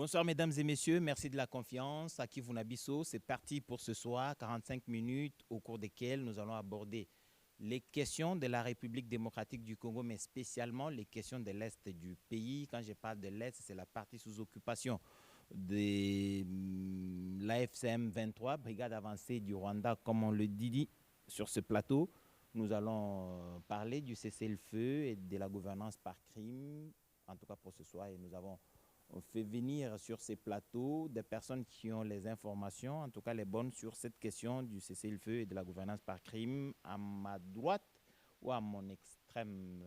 Bonsoir mesdames et messieurs, merci de la confiance. Akifou Nabisso, c'est parti pour ce soir, 45 minutes au cours desquelles nous allons aborder les questions de la République démocratique du Congo, mais spécialement les questions de l'Est du pays. Quand je parle de l'Est, c'est la partie sous occupation de l'AFCM 23, Brigade avancée du Rwanda, comme on le dit sur ce plateau. Nous allons parler du cessez-le-feu et de la gouvernance par crime, en tout cas pour ce soir, et nous avons fait venir sur ces plateaux des personnes qui ont les informations, en tout cas les bonnes, sur cette question du cessez-le-feu et de la gouvernance par crime. À ma droite ou à mon extrême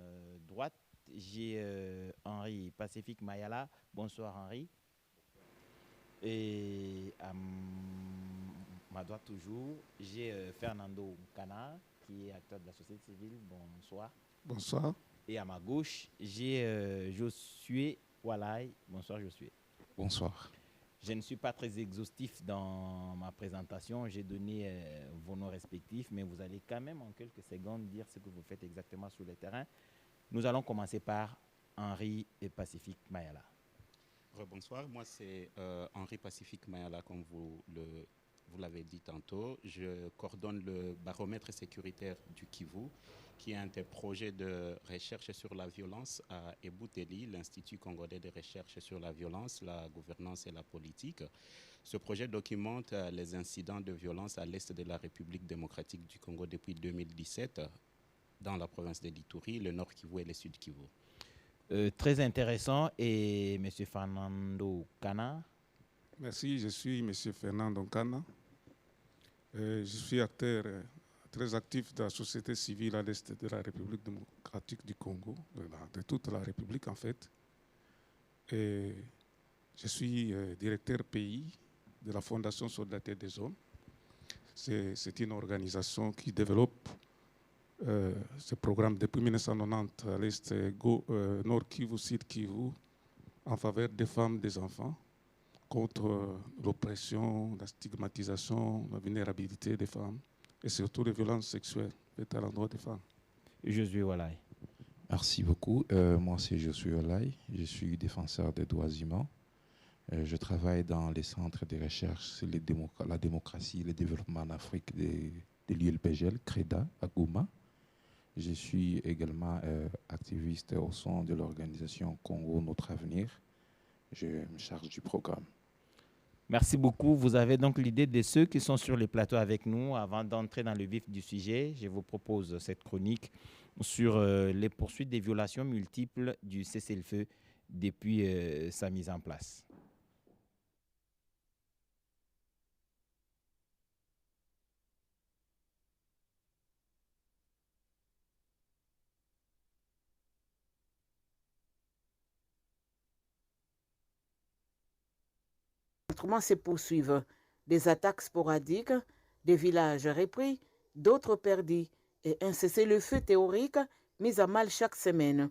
droite, j'ai Henri Pacifique Mayala. Bonsoir Henri. Et à ma droite toujours, j'ai Fernando Kana, qui est acteur de la société civile. Bonsoir. Bonsoir. Et à ma gauche, j'ai Josué Walai. Bonsoir Josué. Bonsoir. Je ne suis pas très exhaustif dans ma présentation. J'ai donné vos noms respectifs, mais vous allez quand même en quelques secondes dire ce que vous faites exactement sur le terrain. Nous allons commencer par Henri et Pacifique Mayala. Bonsoir, moi c'est Henri Pacifique Mayala, comme vous l'avez dit tantôt. Je coordonne le baromètre sécuritaire du Kivu, qui est un des projets de recherche sur la violence à Ebouteli, l'Institut congolais de recherche sur la violence, la gouvernance et la politique. Ce projet documente les incidents de violence à l'est de la République démocratique du Congo depuis 2017, dans la province de l'Ituri, le Nord Kivu et le Sud Kivu. Très intéressant. Et M. Fernando Kana? Merci, je suis M. Fernando Kana. Je suis acteur très actif de la société civile à l'est de la République démocratique du Congo, de toute la République en fait. Et je suis directeur pays de la Fondation Solidarité des Hommes. C'est une organisation qui développe ce programme depuis 1990 à l'est, Nord Kivu, Sud Kivu, en faveur des femmes, des enfants, contre l'oppression, la stigmatisation, la vulnérabilité des femmes et surtout les violences sexuelles faites à l'endroit des femmes. Josué Walai. Merci beaucoup. Moi, c'est Josué Walai. Je suis défenseur des droits humains. Je travaille dans les centres de recherche sur la démocratie et le développement en Afrique de l'ULPGL, CREDA, à Goma. Je suis également activiste au sein de l'organisation Congo Notre Avenir. Je me charge du programme. Merci beaucoup. Vous avez donc l'idée de ceux qui sont sur les plateaux avec nous. Avant d'entrer dans le vif du sujet, je vous propose cette chronique sur les poursuites des violations multiples du cessez-le-feu depuis sa mise en place. Se poursuivent. Des attaques sporadiques, des villages repris, d'autres perdus et un cessez-le-feu théorique mis à mal chaque semaine.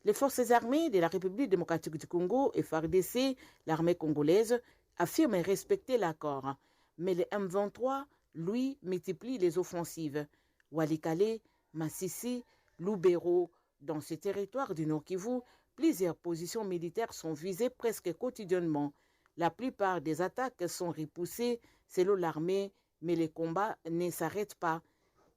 Les forces armées de la République démocratique du Congo et FARDC, l'armée congolaise, affirment respecter l'accord. Mais le M23, lui, multiplie les offensives. Walikale, Massissi, Lubero, dans ces territoires du Nord Kivu, plusieurs positions militaires sont visées presque quotidiennement. La plupart des attaques sont repoussées selon l'armée, mais les combats ne s'arrêtent pas.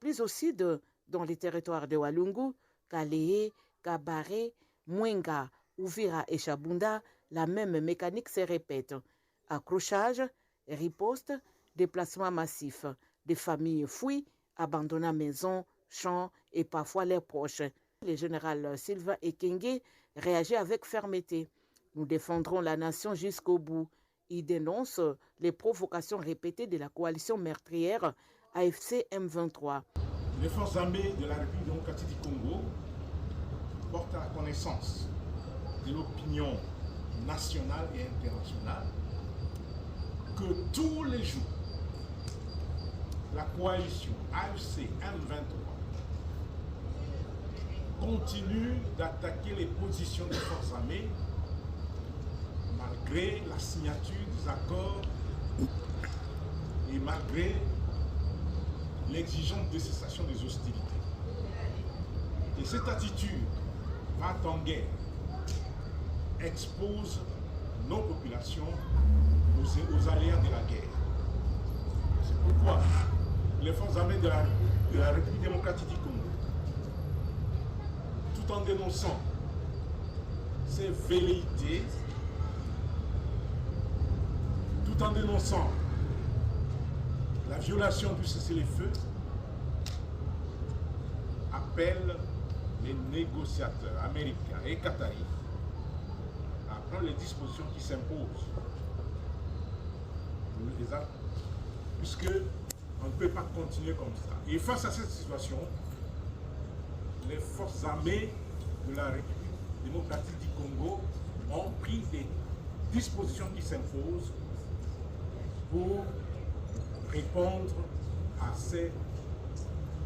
Plus au sud, dans les territoires de Walungu, Kalehe, Kabare, Mwenga, Uvira et Chabunda, la même mécanique se répète. Accrochage, riposte, déplacement massif. Des familles fuient, abandonnant maisons, champs et parfois leurs proches. Le général Sylvain Ekenge réagit avec fermeté. Nous défendrons la nation jusqu'au bout. Il dénonce les provocations répétées de la coalition meurtrière AFC M23. Les forces armées de la République démocratique du Congo portent à la connaissance de l'opinion nationale et internationale que tous les jours, la coalition AFC M23 continue d'attaquer les positions des forces armées malgré la signature des accords et malgré l'exigence de cessation des hostilités. Et cette attitude va en guerre expose nos populations aux aléas de la guerre. C'est pourquoi les forces armées de la République démocratique du Congo, tout en dénonçant ces velléités, tout en dénonçant la violation du cessez-le-feu, appelle les négociateurs américains et qataris à prendre les dispositions qui s'imposent. Puisque on ne peut pas continuer comme ça. Et face à cette situation, les forces armées de la République démocratique du Congo ont pris des dispositions qui s'imposent pour répondre à ces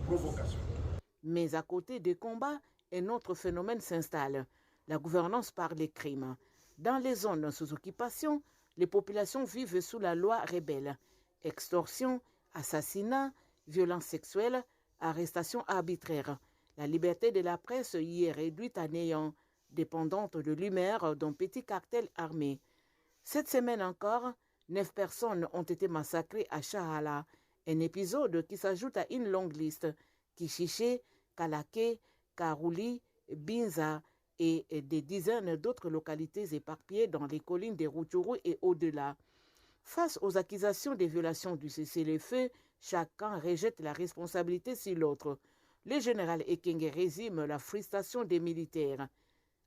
provocations. Mais à côté des combats, un autre phénomène s'installe, la gouvernance par les crimes. Dans les zones sous occupation, les populations vivent sous la loi rebelle. Extorsion, assassinat, violences sexuelles, arrestations arbitraires. La liberté de la presse y est réduite à néant, dépendante de l'humeur d'un petit cartel armé. Cette semaine encore, 9 personnes ont été massacrées à Chahala, un épisode qui s'ajoute à une longue liste. Kishiché, Kalake, Karouli, Binza et des dizaines d'autres localités éparpillées dans les collines des Rutshuru et au-delà. Face aux accusations des violations du cessez-le-feu, chacun rejette la responsabilité sur l'autre. Le général Ekenge résume la frustration des militaires.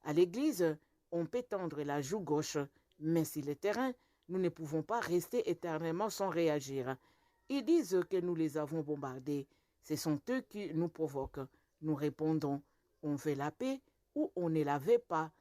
À l'église, on peut tendre la joue gauche, mais sur le terrain, nous ne pouvons pas rester éternellement sans réagir. Ils disent que nous les avons bombardés. Ce sont eux qui nous provoquent. Nous répondons, on veut la paix ou on ne la veut pas.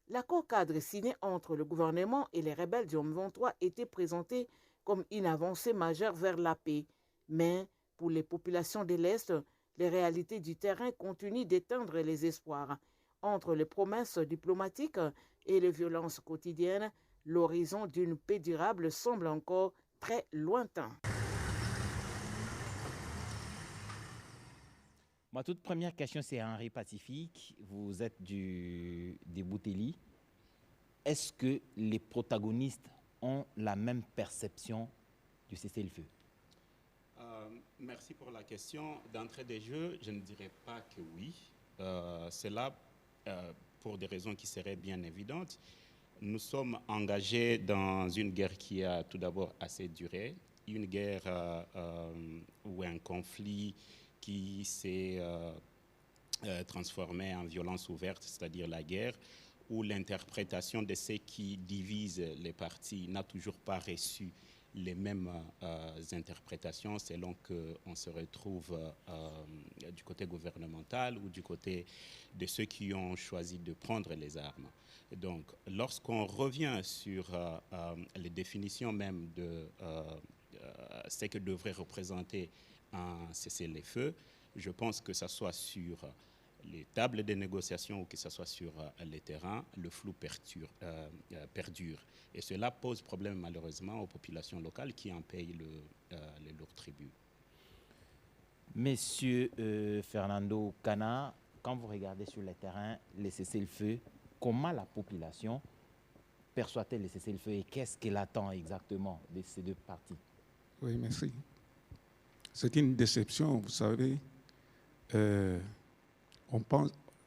L'accord cadre signé entre le gouvernement et les rebelles du M23 était présenté comme une avancée majeure vers la paix. Mais pour les populations de l'Est, les réalités du terrain continuent d'éteindre les espoirs. Entre les promesses diplomatiques et les violences quotidiennes, l'horizon d'une paix durable semble encore très lointain. Ma toute première question, c'est Henri Pacifique. Vous êtes des Bouteli. Est-ce que les protagonistes ont la même perception du cessez-le-feu? Merci pour la question. D'entrée des jeux, je ne dirais pas que oui. C'est là pour des raisons qui seraient bien évidentes. Nous sommes engagés dans une guerre qui a tout d'abord assez duré, une guerre ou un conflit qui s'est transformé en violence ouverte, c'est-à-dire la guerre, où l'interprétation de ce qui divise les partis n'a toujours pas reçu les mêmes interprétations selon qu'on se retrouve du côté gouvernemental ou du côté de ceux qui ont choisi de prendre les armes. Donc, lorsqu'on revient sur les définitions même de ce que devrait représenter un cessez-le-feu, je pense que ce soit sur les tables de négociation ou que ce soit sur les terrains, le flou perdure. Et cela pose problème malheureusement aux populations locales qui en payent les lourds tributs. Monsieur Fernando Kana, quand vous regardez sur le terrain les cessez-le-feu, comment la population perçoit-elle les cessez-le-feu et qu'est-ce qu'elle attend exactement de ces deux parties? Oui, merci. C'est une déception, vous savez.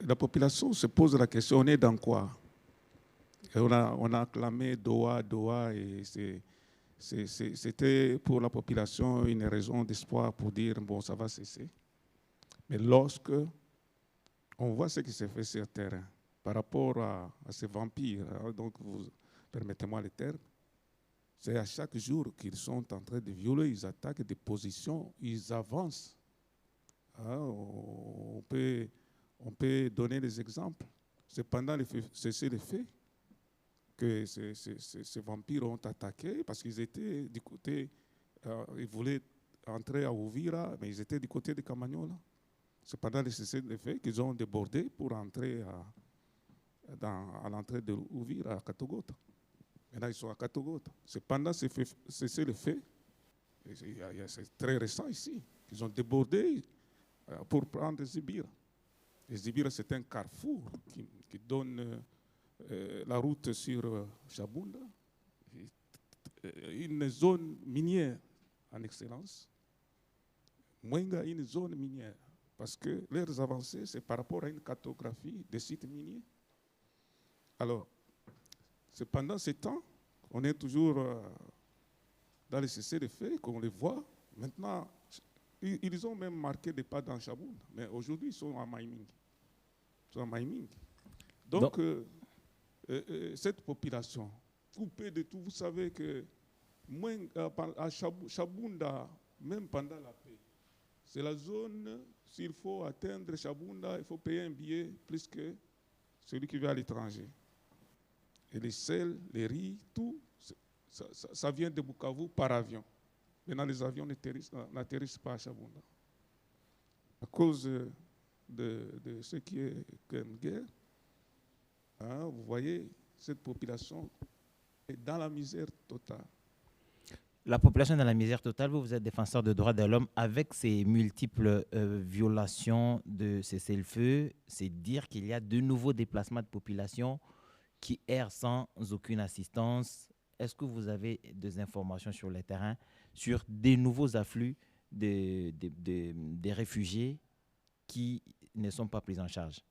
La population se pose la question, on est dans quoi? Et on a acclamé Doha, et c'était pour la population une raison d'espoir pour dire, bon, ça va cesser. Mais lorsque on voit ce qui se fait sur le terrain, par rapport à ces vampires, donc permettez-moi le terme, c'est à chaque jour qu'ils sont en train de violer, ils attaquent des positions, ils avancent. On peut donner des exemples. C'est pendant le cessez-le-feu que ces vampires ont attaqué parce qu'ils étaient du côté, ils voulaient entrer à Uvira, mais ils étaient du côté de Kamanyola. C'est pendant le cessez-le-feu qu'ils ont débordé pour entrer à l'entrée de Uvira, à Katogota. Maintenant, ils sont à Katogota. C'est pendant ce cessez-le-feu, c'est très récent ici, qu'ils ont débordé pour prendre Zibira. Et Zibira, c'est un carrefour qui donne la route sur Chabunda, une zone minière en excellence. Mwenga, une zone minière. Parce que leurs avancées, c'est par rapport à une cartographie des sites miniers. Alors, c'est pendant ces temps, on est toujours dans les cessez-le-feu, qu'on les voit. Maintenant, ils ont même marqué des pas dans Chabunda, mais aujourd'hui, ils sont en mining. Donc, cette population, coupée de tout, vous savez que à Chabunda, même pendant la paix, c'est la zone, s'il faut atteindre Chabunda, il faut payer un billet plus que celui qui va à l'étranger. Et les sels, les riz, tout, ça vient de Bukavu par avion. Maintenant, les avions n'atterrissent pas à Chabunda. À cause de ce qui est une guerre, hein, vous voyez, cette population est dans la misère totale. La population dans la misère totale, vous êtes défenseur de droits de l'homme avec ces multiples violations de cessez-le-feu, c'est dire qu'il y a de nouveaux déplacements de population qui errent sans aucune assistance. Est-ce que vous avez des informations sur le terrain sur des nouveaux afflux des réfugiés qui ne sont pas pris en charge?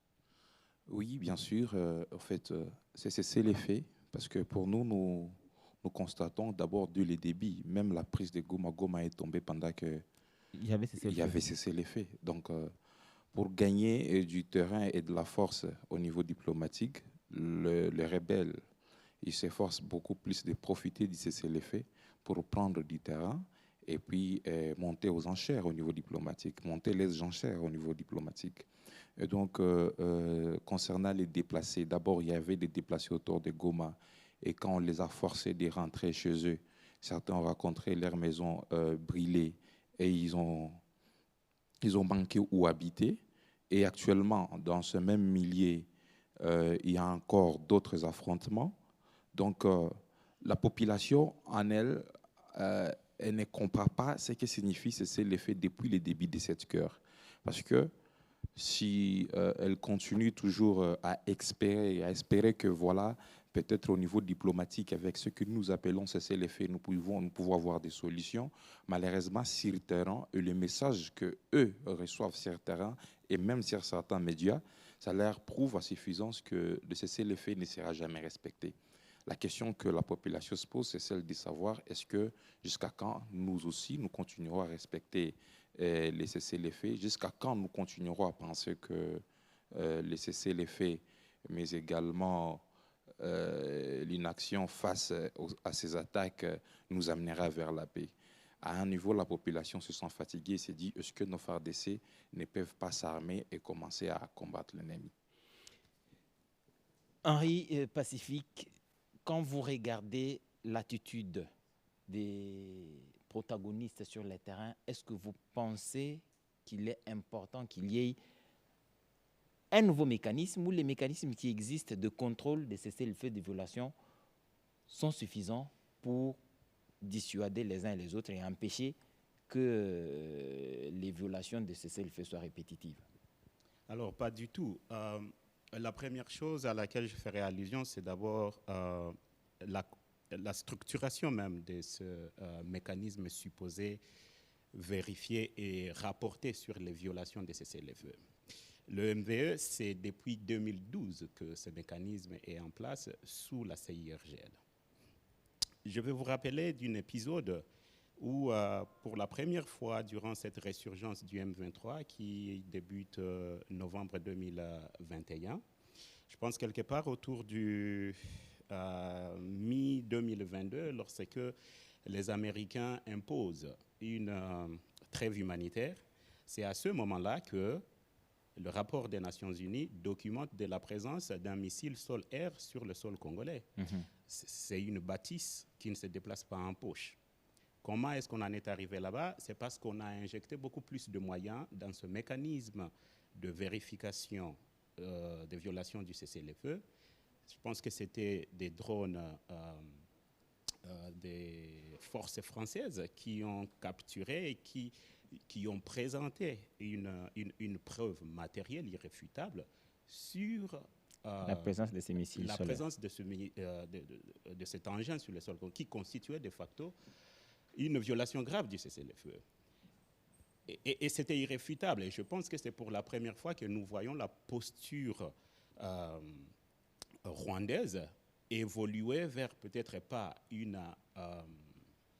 Oui, bien sûr. En fait, c'est cessez-le-feu parce que pour nous constatons d'abord dès les débits, même la prise de Goma est tombée pendant qu'il y avait cessez-le-feu. Donc, pour gagner du terrain et de la force au niveau diplomatique, les rebelles, ils s'efforcent beaucoup plus de profiter du cessez-le-feu pour prendre du terrain et puis monter aux enchères au niveau diplomatique, monter les enchères au niveau diplomatique. Et donc, concernant les déplacés, d'abord, il y avait des déplacés autour de Goma. Et quand on les a forcés de rentrer chez eux, certains ont rencontré leur maison brûlée et ils ont manqué où habiter. Et actuellement, dans ce même milieu, il y a encore d'autres affrontements. Donc, la population, en elle, elle ne comprend pas ce que signifie cessez-le-feu depuis le début de cette guerre. Parce que si elle continue toujours à espérer que voilà, peut-être au niveau diplomatique, avec ce que nous appelons cessez-le-feu, nous pouvons avoir des solutions. Malheureusement, sur le terrain, et le message qu'eux reçoivent sur le terrain, et même sur certains médias, ça leur prouve à suffisance que le cessez-le-feu ne sera jamais respecté. La question que la population se pose, c'est celle de savoir est-ce que jusqu'à quand nous aussi, nous continuerons à respecter les cessez-le-feu, jusqu'à quand nous continuerons à penser que les cessez-le-feu, mais également l'inaction face à ces attaques nous amènera vers la paix. À un niveau, la population se sent fatiguée et se dit est-ce que nos FARDC ne peuvent pas s'armer et commencer à combattre l'ennemi? Henri Pacifique, quand vous regardez l'attitude des protagonistes sur le terrain, est-ce que vous pensez qu'il est important qu'il y ait un nouveau mécanisme ou les mécanismes qui existent de contrôle de cessez-le-feu de violation sont suffisants pour dissuader les uns et les autres et empêcher que les violations de cessez-le-feu soient répétitives? Alors, pas du tout. La première chose à laquelle je ferai allusion, c'est d'abord la structuration même de ce mécanisme supposé vérifier et rapporter sur les violations de cessez-le-feu. Le MVE, c'est depuis 2012 que ce mécanisme est en place sous la CIRGL. Je vais vous rappeler d'un épisode où, pour la première fois durant cette résurgence du M23 qui débute novembre 2021, je pense quelque part autour du mi-2022, lorsque les Américains imposent une trêve humanitaire, c'est à ce moment-là que le rapport des Nations Unies documente de la présence d'un missile sol-air sur le sol congolais. C'est une bâtisse qui ne se déplace pas en poche. Comment est-ce qu'on en est arrivé là-bas? C'est parce qu'on a injecté beaucoup plus de moyens dans ce mécanisme de vérification des violations du cessez-le-feu. Je pense que c'était des drones des forces françaises qui ont capturé et qui ont présenté une preuve matérielle irréfutable sur la présence de ces missiles la solaires. présence de cet engin sur le sol, qui constituait de facto une violation grave du cessez-le-feu. Et c'était irréfutable. Et je pense que c'est pour la première fois que nous voyons la posture rwandaise évoluer vers peut-être pas une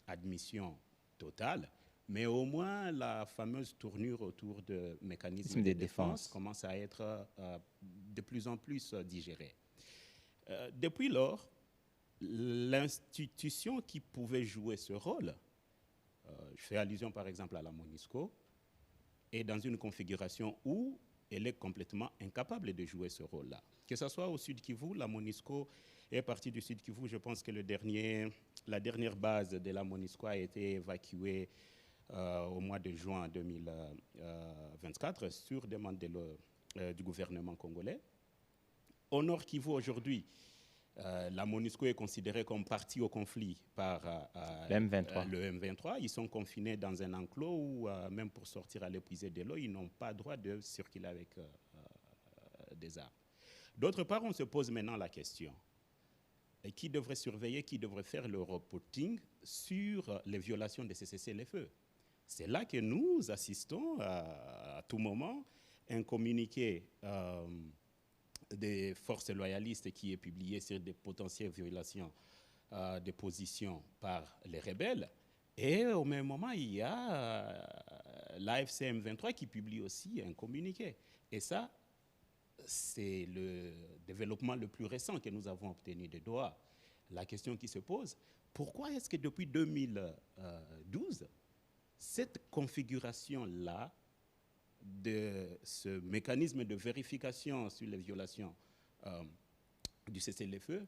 admission totale, mais au moins la fameuse tournure autour de mécanismes de défense commence à être de plus en plus digérée. Depuis lors, l'institution qui pouvait jouer ce rôle, je fais allusion par exemple à la MONUSCO, est dans une configuration où elle est complètement incapable de jouer ce rôle-là. Que ce soit au Sud Kivu, la MONUSCO est partie du Sud Kivu. Je pense que la dernière base de la MONUSCO a été évacuée au mois de juin 2024 sur demande du gouvernement congolais. Au Nord Kivu aujourd'hui, la MONUSCO est considérée comme partie au conflit par le M23. Ils sont confinés dans un enclos où, même pour sortir à l'épuisé de l'eau, ils n'ont pas droit de circuler avec des armes. D'autre part, on se pose maintenant la question, qui devrait surveiller, qui devrait faire le reporting sur les violations de ces cessez-le-feu? C'est là que nous assistons à tout moment un communiqué des forces loyalistes qui est publié sur des potentielles violations de positions par les rebelles. Et au même moment, il y a l'AFC M23 qui publie aussi un communiqué. Et ça, c'est le développement le plus récent que nous avons obtenu de Doha. La question qui se pose, pourquoi est-ce que depuis 2012, cette configuration-là de ce mécanisme de vérification sur les violations du cessez-le-feu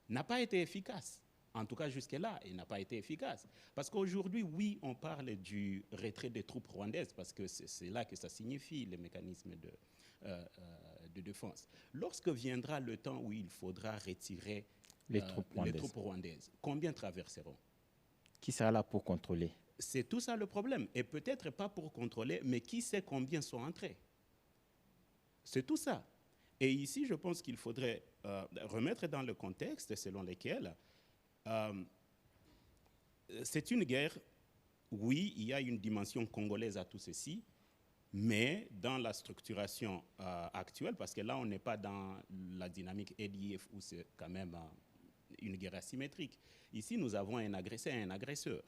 n'a pas été efficace? En tout cas, jusque-là, il n'a pas été efficace. Parce qu'aujourd'hui, oui, on parle du retrait des troupes rwandaises, parce que c'est là que ça signifie les mécanismes de défense. Lorsque viendra le temps où il faudra retirer les troupes rwandaises, combien traverseront? Qui sera là pour contrôler? C'est tout ça le problème. Et peut-être pas pour contrôler, mais qui sait combien sont entrés? C'est tout ça. Et ici, je pense qu'il faudrait remettre dans le contexte selon lequel c'est une guerre. Oui, il y a une dimension congolaise à tout ceci, mais dans la structuration actuelle, parce que là, on n'est pas dans la dynamique EDF où c'est quand même une guerre asymétrique. Ici, nous avons un agresseur et un agresseur.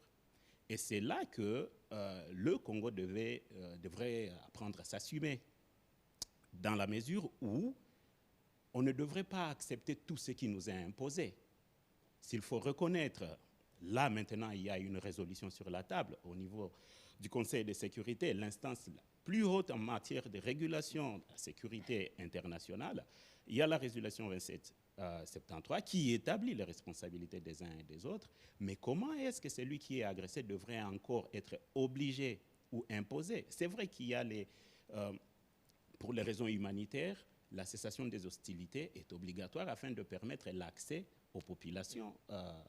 Et c'est là que le Congo devrait apprendre à s'assumer, dans la mesure où on ne devrait pas accepter tout ce qui nous est imposé. S'il faut reconnaître, là maintenant, il y a une résolution sur la table au niveau du Conseil de sécurité, l'instance la plus haute en matière de régulation de la sécurité internationale. Il y a la résolution 2773 qui établit les responsabilités des uns et des autres. Mais comment est-ce que celui qui est agressé devrait encore être obligé ou imposé? C'est vrai qu'il y a pour les raisons humanitaires, la cessation des hostilités est obligatoire afin de permettre l'accès aux populations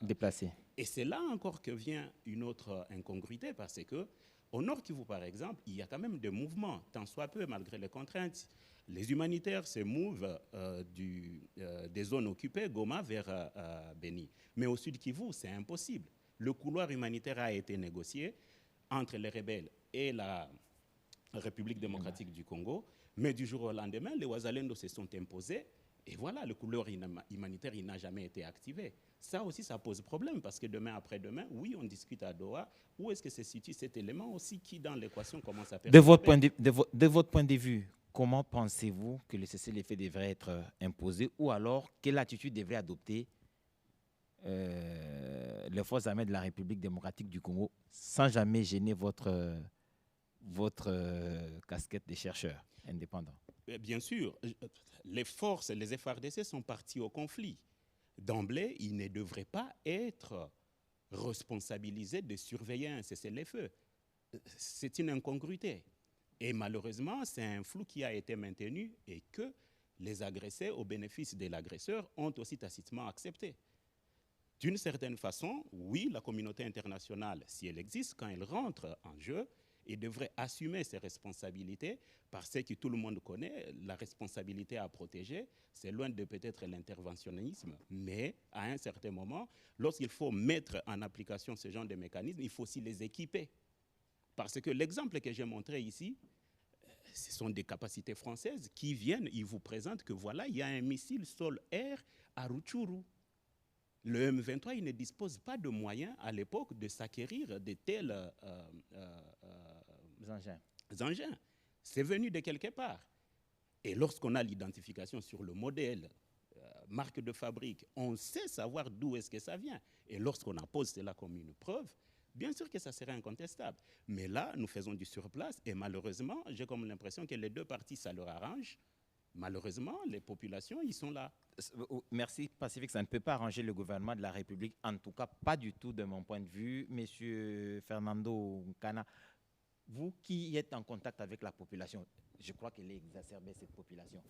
déplacées. Et c'est là encore que vient une autre incongruité, parce que au Nord Kivu, par exemple, il y a quand même des mouvements, tant soit peu, malgré les contraintes. Les humanitaires se mouvent des zones occupées, Goma, vers Beni. Mais au Sud Kivu, c'est impossible. Le couloir humanitaire a été négocié entre les rebelles et la République démocratique du Congo. Mais du jour au lendemain, les Wazalendo se sont imposés. Et voilà, le couloir humanitaire, il n'a jamais été activé. Ça aussi, ça pose problème, parce que demain après-demain, oui, on discute à Doha. Où est-ce que se situe cet élément aussi qui, dans l'équation, commence à perdre? De votre point de vue, comment pensez-vous que le cessez-le-feu devrait être imposé, ou alors quelle attitude devrait adopter les forces armées de la République démocratique du Congo sans jamais gêner votre casquette de chercheur indépendant? Bien sûr, les forces, les FARDC sont partis au conflit. D'emblée, ils ne devraient pas être responsabilisés de surveiller un cessez-le-feu. C'est une incongruité. Et malheureusement, c'est un flou qui a été maintenu et que les agressés, au bénéfice de l'agresseur, ont aussi tacitement accepté. D'une certaine façon, oui, la communauté internationale, si elle existe, quand elle rentre en jeu, et devrait assumer ses responsabilités parce que tout le monde connaît la responsabilité à protéger. C'est loin de peut-être l'interventionnisme, mais à un certain moment, lorsqu'il faut mettre en application ce genre de mécanismes, il faut aussi les équiper. Parce que l'exemple que j'ai montré ici, ce sont des capacités françaises qui viennent, ils vous présentent que voilà, il y a un missile sol-air à Rutshuru. Le M23, il ne dispose pas de moyens à l'époque de s'acquérir de tels engins. C'est venu de quelque part. Et lorsqu'on a l'identification sur le modèle, marque de fabrique, on sait savoir d'où est-ce que ça vient. Et lorsqu'on appose cela comme une preuve, bien sûr que ça serait incontestable. Mais là, nous faisons du surplace et malheureusement, j'ai comme l'impression que les deux parties, ça leur arrange. Malheureusement, les populations, ils sont là. Merci, Pacifique. Ça ne peut pas arranger le gouvernement de la République, en tout cas pas du tout de mon point de vue. Monsieur Fernando Nkana, vous qui êtes en contact avec la population, je crois qu'elle est exacerbée, cette population.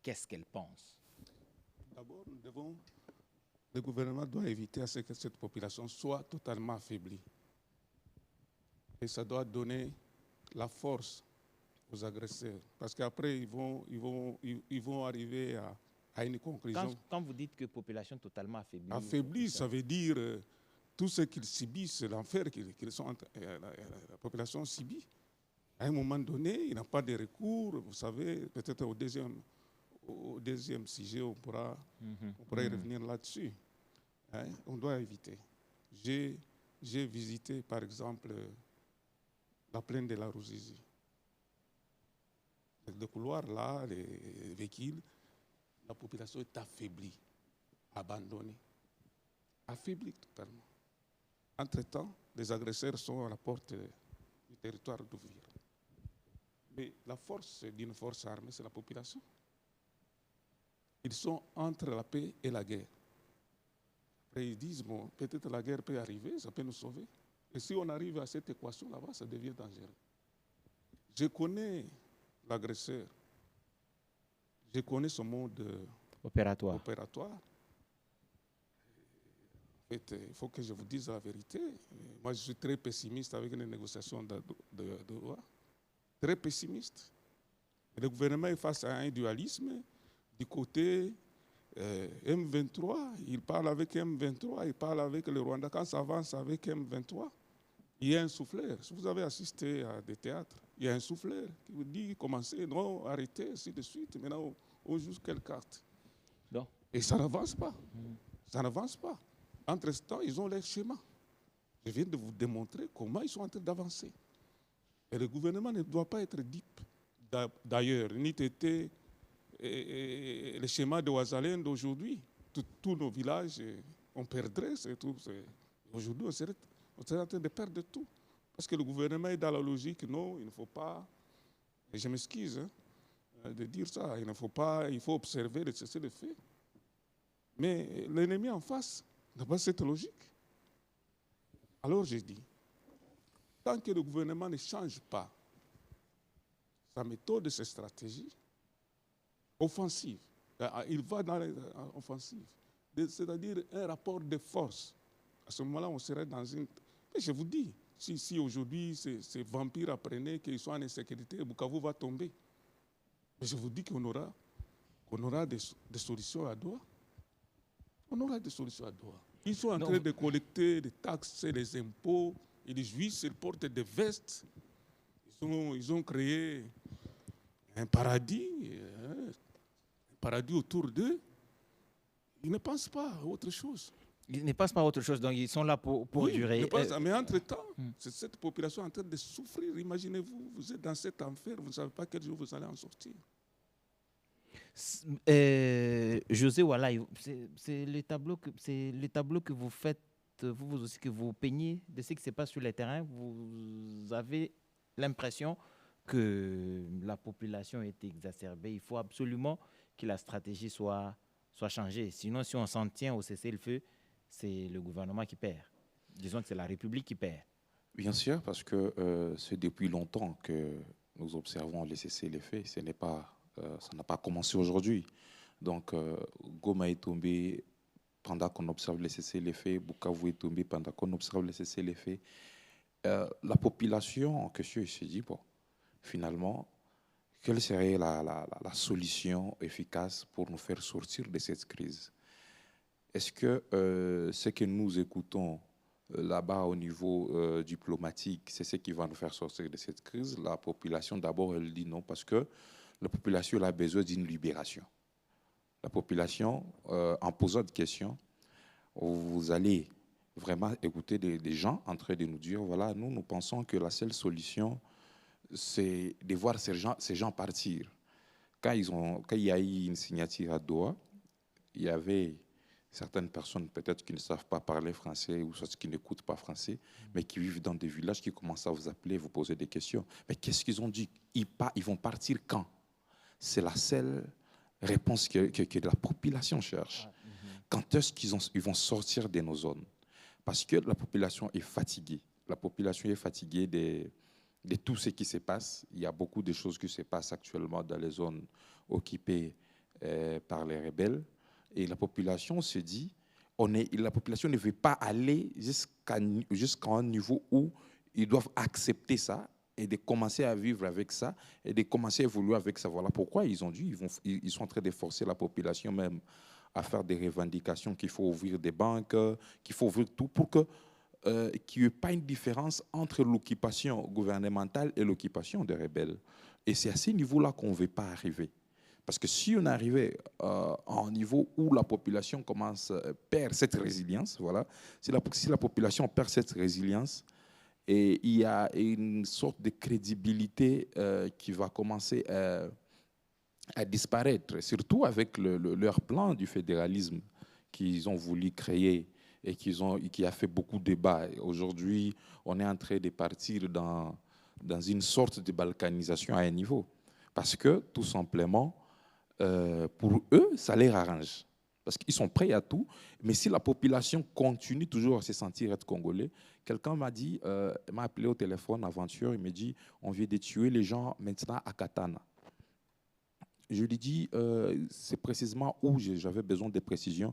Qu'est-ce qu'elle pense? D'abord, le gouvernement doit éviter à ce que cette population soit totalement affaiblie. Et ça doit donner la force aux agresseurs. Parce qu'après, ils vont arriver à une conclusion. Quand vous dites que population totalement affaiblie... Affaiblie, ça veut dire tout ce qu'ils subissent, l'enfer la population subit. À un moment donné, il n'y a pas de recours. Vous savez, peut-être au deuxième sujet, on pourra y revenir là-dessus. Hein? On doit éviter. J'ai visité, par exemple, la plaine de la Ruzizi. Le couloir là, les véhicules, la population est affaiblie, abandonnée, affaiblie totalement. Entre-temps, les agresseurs sont à la porte du territoire d'Ouvir. Mais la force d'une force armée, c'est la population. Ils sont entre la paix et la guerre. Après, ils disent, bon, peut-être la guerre peut arriver, ça peut nous sauver. Et si on arrive à cette équation là-bas, ça devient dangereux. Je connais l'agresseur. Je connais son mode opératoire. En fait, il faut que je vous dise la vérité. Moi, je suis très pessimiste avec les négociations de Doha. Très pessimiste. Et le gouvernement est face à un dualisme. Du côté M23, il parle avec M23, il parle avec le Rwanda. Quand ça avance avec M23, il y a un souffleur. Si vous avez assisté à des théâtres, il y a un souffleur qui vous dit commencez, non, arrêtez, ainsi de suite. Maintenant, on joue quelle carte? Non. Et ça n'avance pas. Ça n'avance pas. Entre-temps, ils ont leur schéma. Je viens de vous démontrer comment ils sont en train d'avancer. Et le gouvernement ne doit pas être dupe. D'ailleurs, ni était le schéma de Ouazalène d'aujourd'hui. Tous nos villages, on perdrait. Aujourd'hui, on serait en train de perdre tout. Parce que le gouvernement est dans la logique, non, il ne faut pas, et je m'excuse de dire ça, il faut observer le cessez-le-feu. Mais l'ennemi en face n'a pas cette logique. Alors j'ai dit, tant que le gouvernement ne change pas sa méthode et sa stratégie offensive, il va dans l'offensive, c'est-à-dire un rapport de force. À ce moment-là, on serait dans une... Mais je vous dis, si aujourd'hui ces vampires apprenaient qu'ils sont en insécurité, Bukavu va tomber. Mais je vous dis qu'on aura des solutions à Doha. On aura des solutions à Doha. Ils sont en train de collecter des taxes et des impôts. Ils jouissent, ils portent des vestes. Ils ont créé un paradis autour d'eux. Ils ne pensent pas à autre chose. Ils ne pensent pas à autre chose, donc ils sont là pour durer. Mais entre-temps, c'est cette population en train de souffrir. Imaginez-vous, vous êtes dans cet enfer, vous ne savez pas quel jour vous allez en sortir. José Walaï, c'est le tableau que vous faites, vous aussi, que vous peignez de ce qui se passe sur le terrain. Vous avez l'impression que la population est exacerbée. Il faut absolument que la stratégie soit changée. Sinon, si on s'en tient au cessez-le-feu, c'est le gouvernement qui perd. Disons que c'est la République qui perd. Bien sûr, parce que c'est depuis longtemps que nous observons les cessez-le-feu. Ça n'a pas commencé aujourd'hui. Donc, Goma est tombé pendant qu'on observe les cessez-le-feu. Bukavu est tombé pendant qu'on observe les cessez-le-feu. La population en question se dit, bon, finalement, quelle serait la solution efficace pour nous faire sortir de cette crise? Est-ce que ce que nous écoutons là-bas au niveau diplomatique, c'est ce qui va nous faire sortir de cette crise? La population, d'abord, elle dit non, parce que la population elle a besoin d'une libération. La population, en posant des questions, vous allez vraiment écouter des gens en train de nous dire, voilà, nous pensons que la seule solution, c'est de voir ces gens partir. Quand il y a eu une signature à Doha, il y avait certaines personnes peut-être qui ne savent pas parler français ou soit qui n'écoutent pas français, mais qui vivent dans des villages, qui commencent à vous appeler, vous poser des questions. Mais qu'est-ce qu'ils ont dit? Ils vont partir quand? C'est la seule réponse que la population cherche. Quand est-ce qu'ils vont sortir de nos zones? Parce que la population est fatiguée. La population est fatiguée de tout ce qui se passe. Il y a beaucoup de choses qui se passent actuellement dans les zones occupées par les rebelles. Et la population se dit, la population ne veut pas aller jusqu'à un niveau où ils doivent accepter ça et de commencer à vivre avec ça et de commencer à évoluer avec ça. Voilà pourquoi ils ont dit, ils sont en train de forcer la population même à faire des revendications, qu'il faut ouvrir des banques, qu'il faut ouvrir tout pour qu'il n'y ait pas une différence entre l'occupation gouvernementale et l'occupation des rebelles. Et c'est à ce niveau-là qu'on ne veut pas arriver. Parce que si on arrivait à un niveau où la population perd cette résilience, voilà, si la population perd cette résilience, et il y a une sorte de crédibilité qui va commencer à disparaître, surtout avec leur plan du fédéralisme qu'ils ont voulu créer et qui a fait beaucoup de débats. Aujourd'hui, on est en train de partir dans une sorte de balkanisation à un niveau. Parce que, tout simplement, pour eux, ça les arrange. Parce qu'ils sont prêts à tout. Mais si la population continue toujours à se sentir être congolais, quelqu'un m'a appelé au téléphone avant-hier, il me dit, on vient de tuer les gens maintenant à Katana. Je lui dis, c'est précisément où j'avais besoin de précisions.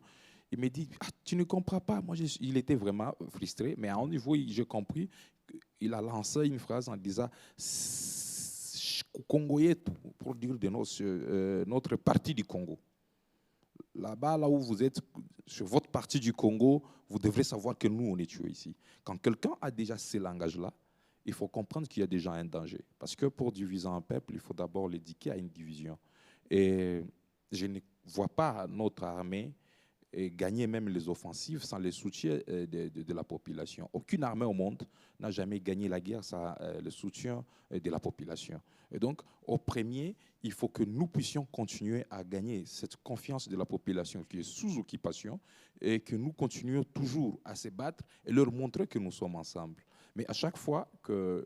Il me dit, tu ne comprends pas. Moi, il était vraiment frustré, mais à un niveau, j'ai compris. Il a lancé une phrase en disant, Congolais, pour dire de notre partie du Congo. Là-bas, là où vous êtes, sur votre partie du Congo, vous devrez savoir que nous, on est tués ici. Quand quelqu'un a déjà ce langage-là, il faut comprendre qu'il y a déjà un danger. Parce que pour diviser un peuple, il faut d'abord l'éduquer à une division. Et je ne vois pas notre armée gagner même les offensives sans le soutien de la population. Aucune armée au monde n'a jamais gagné la guerre sans le soutien de la population. Et donc, au premier, il faut que nous puissions continuer à gagner cette confiance de la population qui est sous occupation et que nous continuions toujours à se battre et leur montrer que nous sommes ensemble. Mais à chaque fois que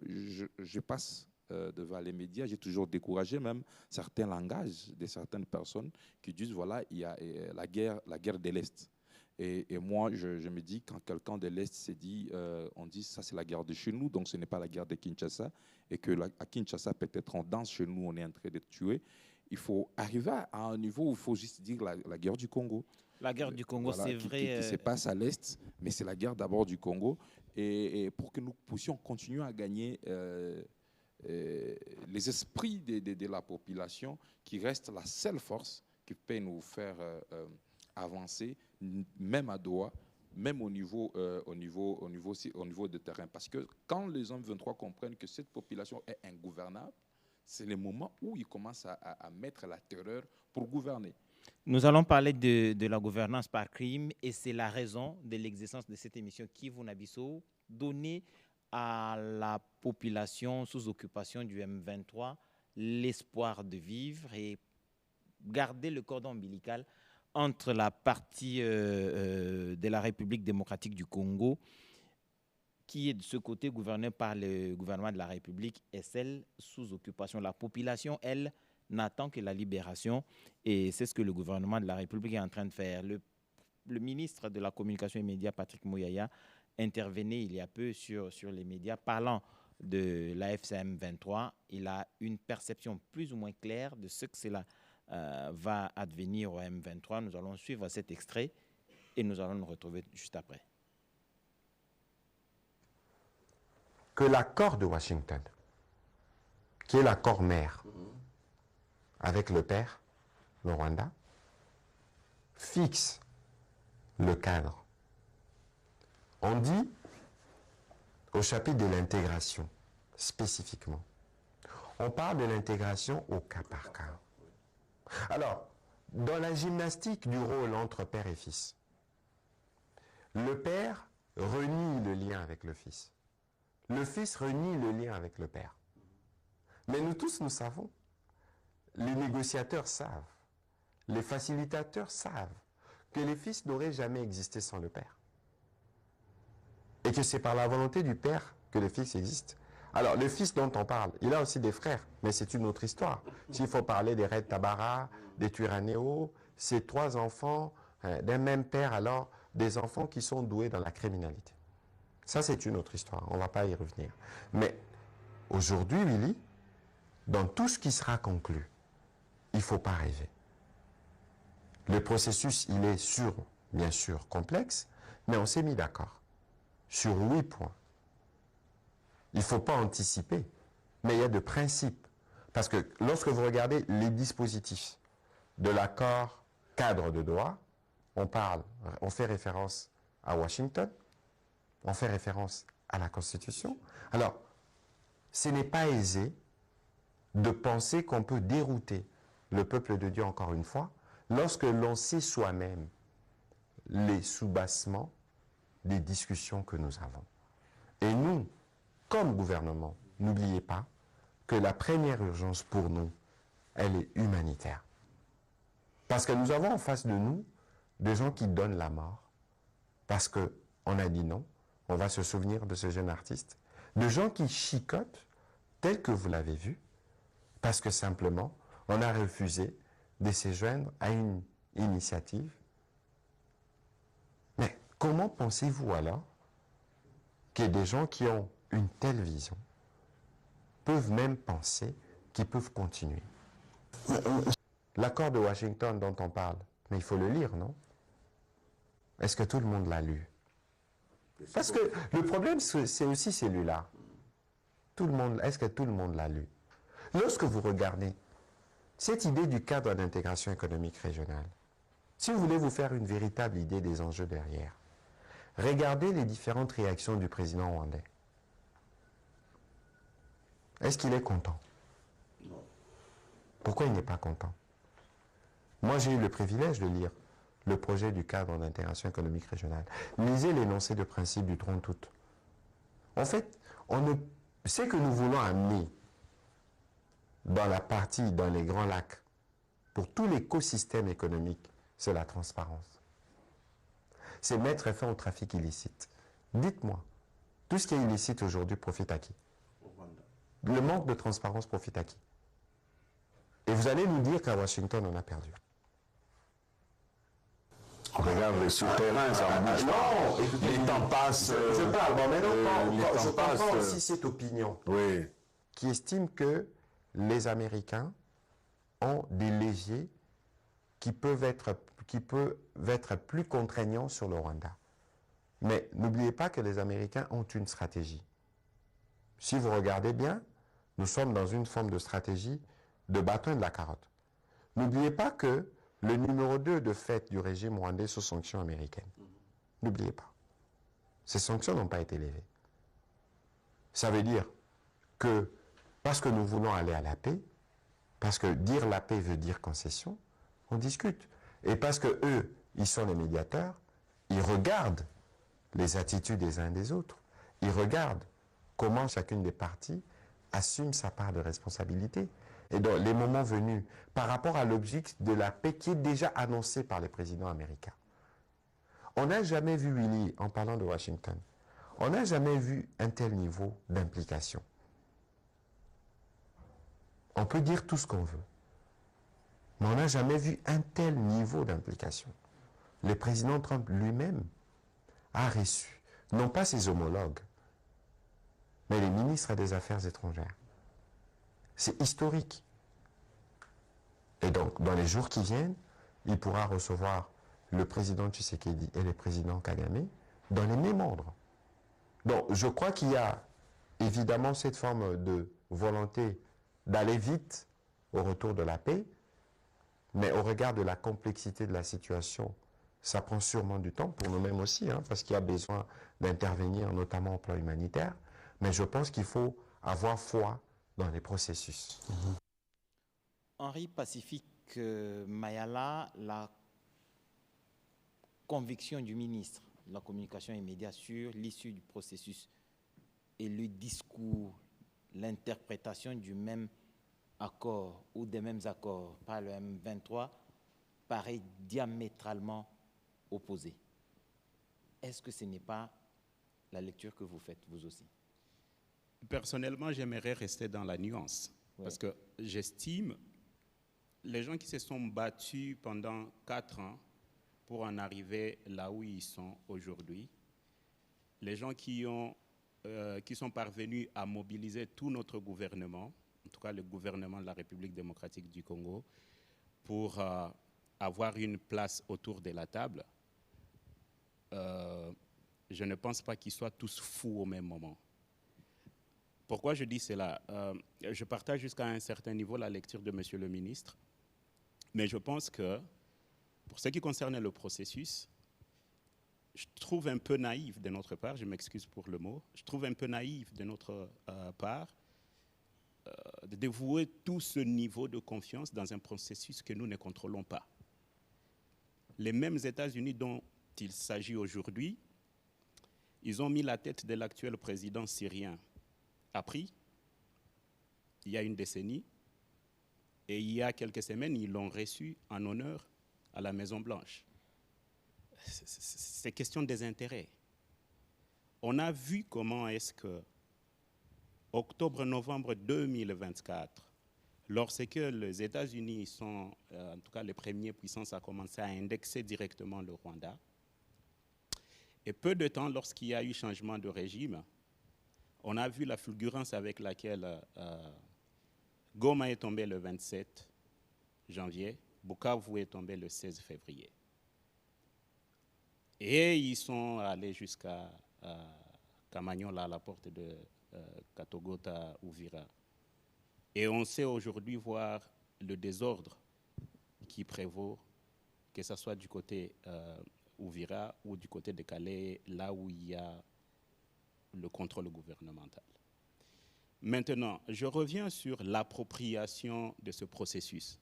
je passe devant les médias, j'ai toujours découragé même certains langages de certaines personnes qui disent, voilà, il y a la guerre de l'Est. Et moi, je me dis, quand quelqu'un de l'Est s'est dit, on dit, ça c'est la guerre de chez nous, donc ce n'est pas la guerre de Kinshasa, et que à Kinshasa, peut-être on danse chez nous, on est en train de tuer. Il faut arriver à un niveau où il faut juste dire la guerre du Congo. La guerre du Congo, voilà, c'est vrai. Qui se passe à l'Est, mais c'est la guerre d'abord du Congo. Et pour que nous puissions continuer à gagner les esprits de la population, qui reste la seule force qui peut nous faire avancer, même à Doha, même au niveau de terrain. Parce que quand les hommes 23 comprennent que cette population est ingouvernable, c'est le moment où ils commencent à mettre la terreur pour gouverner. Nous allons parler de la gouvernance par crime et c'est la raison de l'existence de cette émission Kivu na Biso, donnée à la population sous occupation du M23 l'espoir de vivre et garder le cordon ombilical entre la partie de la République démocratique du Congo, qui est de ce côté gouvernée par le gouvernement de la République, et celle sous occupation. La population, elle, n'attend que la libération, et c'est ce que le gouvernement de la République est en train de faire. Le ministre de la Communication et Médias, Patrick Mouyaya, intervenait il y a peu sur les médias, parlant de la FCM 23. Il a une perception plus ou moins claire de ce que cela va advenir au M23. Nous allons suivre cet extrait et nous allons nous retrouver juste après. que l'accord de Washington, qui est l'accord mère avec le père, le Rwanda, fixe le cadre. On dit, au chapitre de l'intégration, spécifiquement, on parle de l'intégration au cas par cas. Alors, dans la gymnastique du rôle entre père et fils, le père renie le lien avec le fils. Le fils renie le lien avec le père. Mais nous tous, nous savons, les négociateurs savent, les facilitateurs savent que les fils n'auraient jamais existé sans le père. Et que c'est par la volonté du père que le fils existe. Alors, le fils dont on parle, il a aussi des frères, mais c'est une autre histoire. S'il faut parler des Red Tabara, des Turanéo, ces 3 enfants d'un même père, alors des enfants qui sont doués dans la criminalité. Ça, c'est une autre histoire, on ne va pas y revenir. Mais aujourd'hui, Willy, dans tout ce qui sera conclu, il ne faut pas rêver. Le processus, il est bien sûr, complexe, mais on s'est mis d'accord sur 8 points. Il ne faut pas anticiper, mais il y a de principes. Parce que lorsque vous regardez les dispositifs de l'accord cadre de Doha, on fait référence à Washington, on fait référence à la Constitution. Alors, ce n'est pas aisé de penser qu'on peut dérouter le peuple de Dieu, encore une fois, lorsque l'on sait soi-même les soubassements des discussions que nous avons. Et nous, comme gouvernement, n'oubliez pas que la première urgence pour nous, elle est humanitaire. Parce que nous avons en face de nous des gens qui donnent la mort parce qu'on a dit non. On va se souvenir de ce jeune artiste. De gens qui chicotent, tel que vous l'avez vu, parce que simplement, on a refusé de se joindre à une initiative. Mais comment pensez-vous alors que des gens qui ont une telle vision peuvent même penser qu'ils peuvent continuer? L'accord de Washington dont on parle, mais il faut le lire, non? Est-ce que tout le monde l'a lu? Parce que le problème, c'est aussi celui-là. Est-ce que tout le monde l'a lu? Lorsque vous regardez cette idée du cadre d'intégration économique régionale, si vous voulez vous faire une véritable idée des enjeux derrière, regardez les différentes réactions du président rwandais. Est-ce qu'il est content? Non. Pourquoi il n'est pas content? Moi, j'ai eu le privilège de lire le projet du cadre d'intégration économique régionale. Lisez l'énoncé de principe du 30 août. En fait, ce que nous voulons amener dans la partie, dans les grands lacs, pour tout l'écosystème économique, c'est la transparence. C'est mettre fin au trafic illicite. Dites-moi, tout ce qui est illicite aujourd'hui profite à qui? Le manque de transparence profite à qui? Et vous allez nous dire qu'à Washington, on a perdu. On regarde les souterrains, ça bouge pas. Les temps passent. Je parle, bon, mais non, je comprends aussi cette opinion qui estime que les Américains ont des leviers qui peuvent être plus contraignants sur le Rwanda. Mais n'oubliez pas que les Américains ont une stratégie. Si vous regardez bien, nous sommes dans une forme de stratégie de bâton et de la carotte. N'oubliez pas que le numéro 2 de fait du régime rwandais sous sanctions américaines. N'oubliez pas. Ces sanctions n'ont pas été levées. Ça veut dire que parce que nous voulons aller à la paix, parce que dire la paix veut dire concession, on discute. Et parce que eux, ils sont les médiateurs, ils regardent les attitudes des uns et des autres. Ils regardent comment chacune des parties assume sa part de responsabilité. Et donc, les moments venus, par rapport à l'objectif de la paix qui est déjà annoncé par les présidents américains. On n'a jamais vu, Willy, en parlant de Washington, on n'a jamais vu un tel niveau d'implication. On peut dire tout ce qu'on veut, mais on n'a jamais vu un tel niveau d'implication. Le président Trump lui-même a reçu, non pas ses homologues, mais les ministres des Affaires étrangères. C'est historique. Et donc, dans les jours qui viennent, il pourra recevoir le président Tshisekedi et le président Kagame dans les mêmes ordres. Donc, je crois qu'il y a évidemment cette forme de volonté d'aller vite au retour de la paix, mais au regard de la complexité de la situation, ça prend sûrement du temps pour nous-mêmes aussi, hein, parce qu'il y a besoin d'intervenir, notamment au plan humanitaire. Mais je pense qu'il faut avoir foi dans les processus. Henri Pacifique Mayala, la conviction du ministre de la Communication et Médias sur l'issue du processus et le discours, l'interprétation du même accord ou des mêmes accords par le M23 paraît diamétralement opposé. Est-ce que ce n'est pas la lecture que vous faites, vous aussi? Personnellement, j'aimerais rester dans la nuance, parce que j'estime les gens qui se sont battus pendant 4 ans pour en arriver là où ils sont aujourd'hui, les gens qui sont parvenus à mobiliser tout notre gouvernement, en tout cas le gouvernement de la République démocratique du Congo, pour avoir une place autour de la table, je ne pense pas qu'ils soient tous fous au même moment. Pourquoi je dis cela? Je partage jusqu'à un certain niveau la lecture de Monsieur le ministre, mais je pense que, pour ce qui concerne le processus, je trouve un peu naïf de notre part, je m'excuse pour le mot, je trouve un peu naïf de notre part de dévouer tout ce niveau de confiance dans un processus que nous ne contrôlons pas. Les mêmes États-Unis dont il s'agit aujourd'hui, ils ont mis la tête de l'actuel président syrien à prix il y a une décennie, et il y a quelques semaines, ils l'ont reçu en honneur à la Maison-Blanche. C'est question des intérêts. On a vu comment est-ce que, octobre-novembre 2024, lorsque les États-Unis sont, en tout cas les premières puissances, à commencer à indexer directement le Rwanda, et peu de temps, lorsqu'il y a eu changement de régime, on a vu la fulgurance avec laquelle Goma est tombé le 27 janvier, Bukavu est tombé le 16 février. Et ils sont allés jusqu'à Kamanyola, à la porte de Katogota, Uvira. Et on sait aujourd'hui voir le désordre qui prévaut, que ce soit du côté Uvira ou du côté de Calais, là où il y a le contrôle gouvernemental. Maintenant, je reviens sur l'appropriation de ce processus.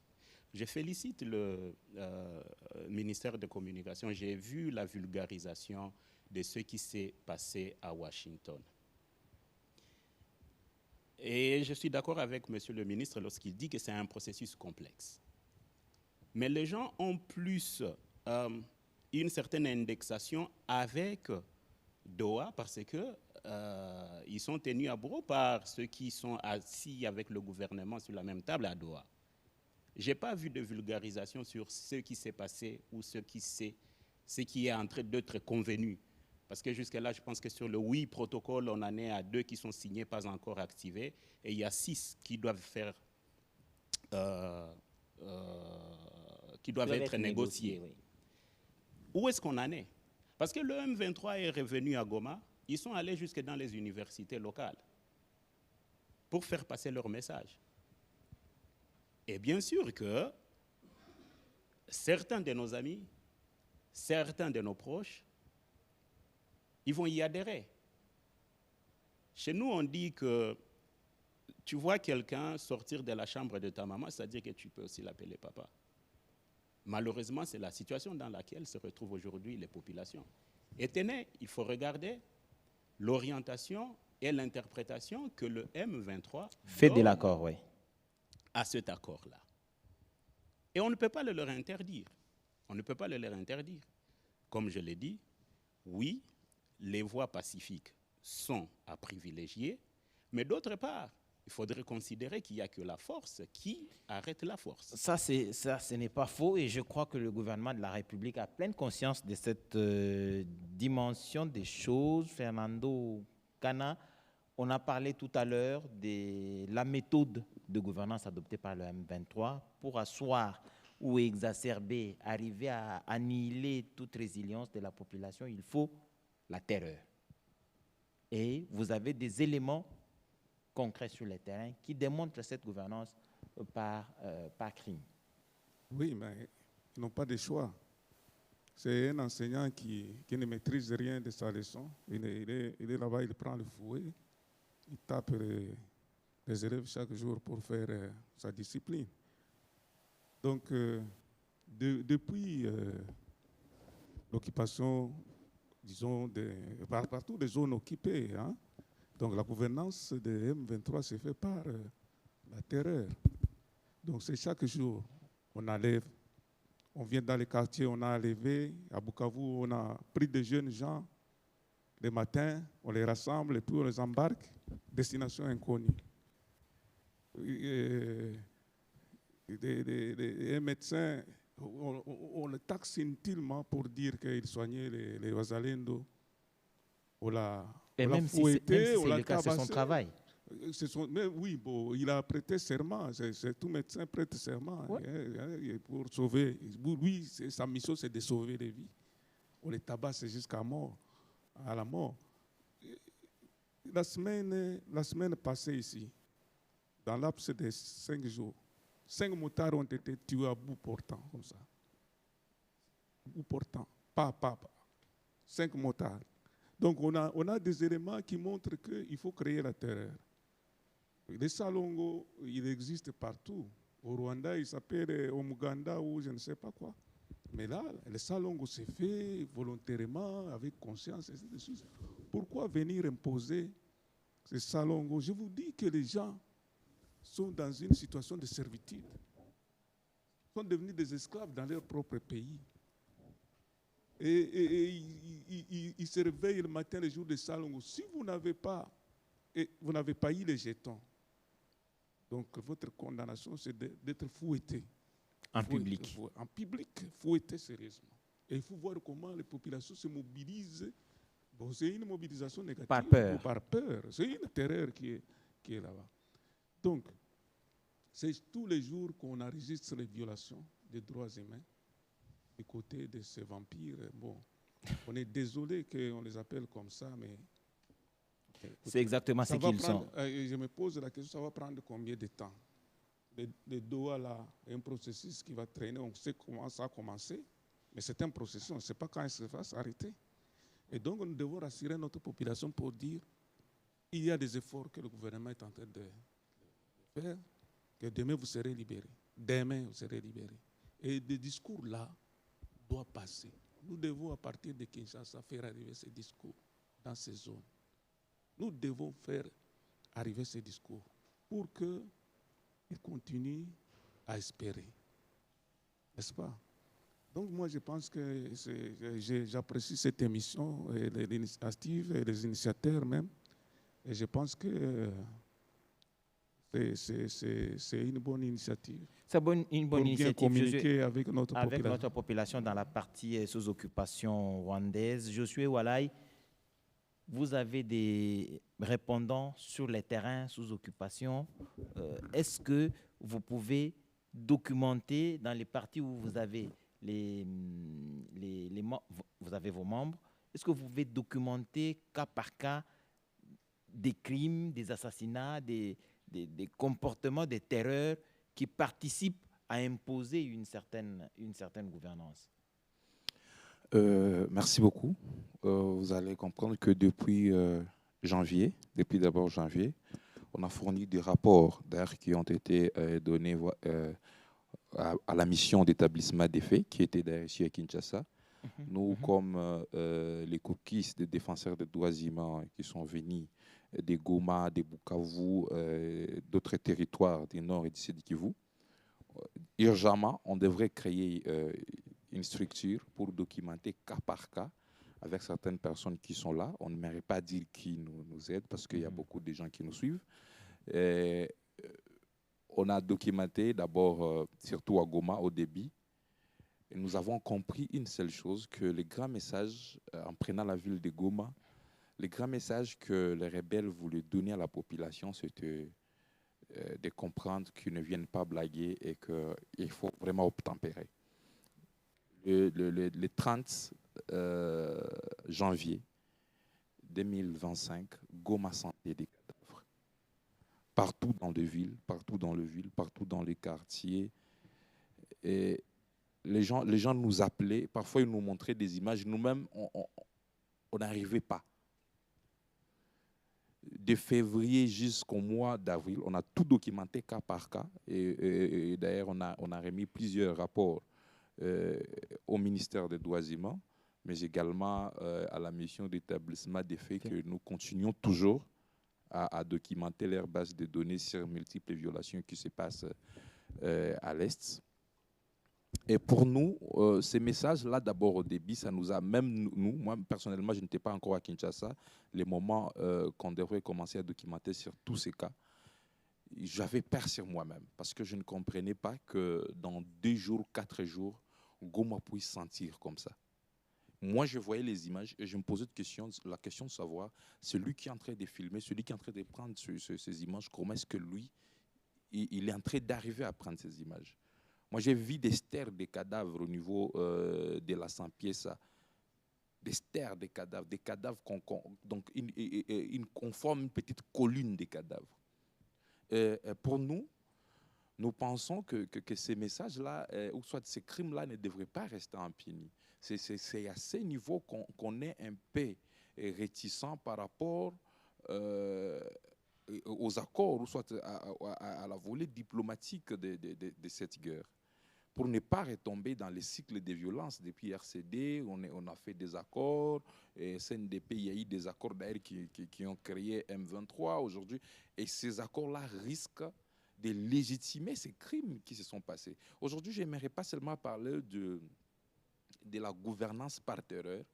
Je félicite le ministère de Communication. J'ai vu la vulgarisation de ce qui s'est passé à Washington. Et je suis d'accord avec Monsieur le ministre lorsqu'il dit que c'est un processus complexe. Mais les gens ont plus une certaine indexation avec Doha parce que ils sont tenus à bout par ceux qui sont assis avec le gouvernement sur la même table à Doha. Je n'ai pas vu de vulgarisation sur ce qui s'est passé ou ce qui est en train d'être convenu. Parce que jusque-là, je pense que sur le 8 protocole, on en est à 2 qui sont signés, pas encore activés, et il y a 6 qui doivent faire, qui doivent être négociés. Oui. Où est-ce qu'on en est? Parce que le M23 est revenu à Goma, ils sont allés jusque dans les universités locales pour faire passer leur message. Et bien sûr que certains de nos amis, certains de nos proches, ils vont y adhérer. Chez nous, on dit que tu vois quelqu'un sortir de la chambre de ta maman, c'est-à-dire que tu peux aussi l'appeler papa. Malheureusement, c'est la situation dans laquelle se retrouvent aujourd'hui les populations. Et tenez, il faut regarder l'orientation et l'interprétation que le M23 fait de l'accord, oui, à cet accord-là. Et on ne peut pas le leur interdire. On ne peut pas le leur interdire. Comme je l'ai dit, oui, les voies pacifiques sont à privilégier, mais d'autre part, il faudrait considérer qu'il n'y a que la force qui arrête la force. Ça, ce n'est pas faux, et je crois que le gouvernement de la République a pleine conscience de cette dimension des choses. Fernando Kana, on a parlé tout à l'heure de la méthode de gouvernance adoptée par le M23 pour asseoir ou exacerber, arriver à annihiler toute résilience de la population. Il faut la terreur. Et vous avez des éléments concrets sur le terrain qui démontrent cette gouvernance par crime. Oui, mais ils n'ont pas de choix. C'est un enseignant qui ne maîtrise rien de sa leçon. Il est là-bas, il prend le fouet, il tape les élèves chaque jour pour faire sa discipline. Donc, depuis l'occupation, disons, partout des zones occupées, hein, donc la gouvernance de M23 se fait par la terreur. Donc, c'est chaque jour, on enlève. On vient dans les quartiers, on a enlevé. À Bukavu, on a pris des jeunes gens. Le matin, on les rassemble et puis on les embarque. Destination inconnue. Un médecin, on le taxe inutilement pour dire qu'il soignait les Wazalendo. On l'a fouetté, on l'a tabassé. C'est son travail. Mais oui, bon, il a prêté serment. C'est tout médecin prête serment, ouais, pour sauver. Lui, sa mission, c'est de sauver les vies. On les tabasse jusqu'à la mort. La semaine passée ici, dans laps de 5 jours, 5 motards ont été tués à bout portant, comme ça. Bout portant. Pas. 5 motards. Donc on a des éléments qui montrent qu'il faut créer la terreur. Les salongos, il existe partout. Au Rwanda, il s'appelle Omuganda ou je ne sais pas quoi. Mais là, les salongos se fait volontairement, avec conscience, etc. Pourquoi venir imposer ces salongos? Je vous dis que les gens sont dans une situation de servitude. Ils sont devenus des esclaves dans leur propre pays. Et ils se réveillent le matin, le jour des salongos. Si vous n'avez pas eu les jetons, donc votre condamnation, c'est d'être fouetté. Public. En public, fouetté sérieusement. Et il faut voir comment les populations se mobilisent. Bon, c'est une mobilisation négative. Par peur. C'est une terreur qui est là-bas. Donc, c'est tous les jours qu'on enregistre les violations des droits humains du côté de ces vampires. Bon, on est désolé qu'on les appelle comme ça, mais... C'est exactement ce qu'ils sont. Je me pose la question, ça va prendre combien de temps? Le Doha, là, un processus qui va traîner, on sait comment ça a commencé, mais c'est un processus, on ne sait pas quand ça va s'arrêter. Et donc, nous devons rassurer notre population pour dire qu'il y a des efforts que le gouvernement est en train de faire, que demain vous serez libérés. Demain, vous serez libérés. Et des discours-là doivent passer. Nous devons, à partir de Kinshasa, faire arriver ces discours dans ces zones. Nous devons faire arriver ces discours pour qu'ils continuent à espérer. N'est-ce pas? Donc moi, je pense que j'apprécie cette émission, et l'initiative, et les initiateurs même. Et je pense que c'est une bonne initiative. C'est une bonne initiative. Pour bien communiquer avec notre population dans la partie sous occupation rwandaise. Josué Walaï, vous avez des répondants sur les terrains sous occupation. Est-ce que vous pouvez documenter dans les parties où vous avez vous avez vos membres, est-ce que vous pouvez documenter cas par cas des crimes, des assassinats, des comportements, des terreurs qui participent à imposer une certaine gouvernance? Merci beaucoup. Vous allez comprendre que depuis d'abord janvier, on a fourni des rapports d'ailleurs qui ont été donnés à la mission d'établissement des faits qui était d'ailleurs ici à Kinshasa. Nous, comme les cookies des défenseurs des droits humains qui sont venus des Goma, des Bukavu, d'autres territoires du nord et du sud Kivu, urgemment, on devrait créer une structure pour documenter cas par cas avec certaines personnes qui sont là. On ne mérite pas dire qui nous aide parce qu'il y a beaucoup de gens qui nous suivent. On a documenté d'abord, surtout à Goma, au débit, et nous avons compris une seule chose, que les grands messages, en prenant la ville de Goma, les grands messages que les rebelles voulaient donner à la population, c'était de comprendre qu'ils ne viennent pas blaguer et qu'il faut vraiment obtempérer. Le 30 janvier 2025, Goma sentait des cadavres. partout dans les villes, partout dans les quartiers. Et les gens nous appelaient, parfois ils nous montraient des images, nous-mêmes, on n'arrivait pas. De février jusqu'au mois d'avril, on a tout documenté cas par cas. Et d'ailleurs, on a remis plusieurs rapports au ministère des Droits humains, mais également à la mission d'établissement des faits que nous continuons toujours à documenter leur base de données sur multiples violations qui se passent à l'Est. Et pour nous, ces messages-là, d'abord au début, ça nous a même, moi personnellement, je n'étais pas encore à Kinshasa, les moments qu'on devrait commencer à documenter sur tous ces cas, j'avais peur sur moi-même, parce que je ne comprenais pas que dans 2 jours, 4 jours, Goma puisse sentir comme ça. Moi, je voyais les images et je me posais la question de savoir, celui qui est en train de filmer, celui qui est en train de prendre ces images, comment est-ce que lui, il est en train d'arriver à prendre ces images? Moi, j'ai vu des stères de cadavres au niveau de la Saint-Piessa, des stères de cadavres, donc on forme une petite colline de cadavres. Pour nous pensons que ces messages-là, ou soit ces crimes-là, ne devraient pas rester impunis. C'est à ce niveau qu'on est un peu réticent par rapport aux accords, ou soit à la volée diplomatique de cette guerre. Pour ne pas retomber dans les cycles de violence. Depuis RCD, on a fait des accords, et CNDP, il y a eu des accords d'ailleurs qui ont créé M23 aujourd'hui, et ces accords-là risquent de légitimer ces crimes qui se sont passés. Aujourd'hui, je n'aimerais pas seulement parler de la gouvernance par terreur,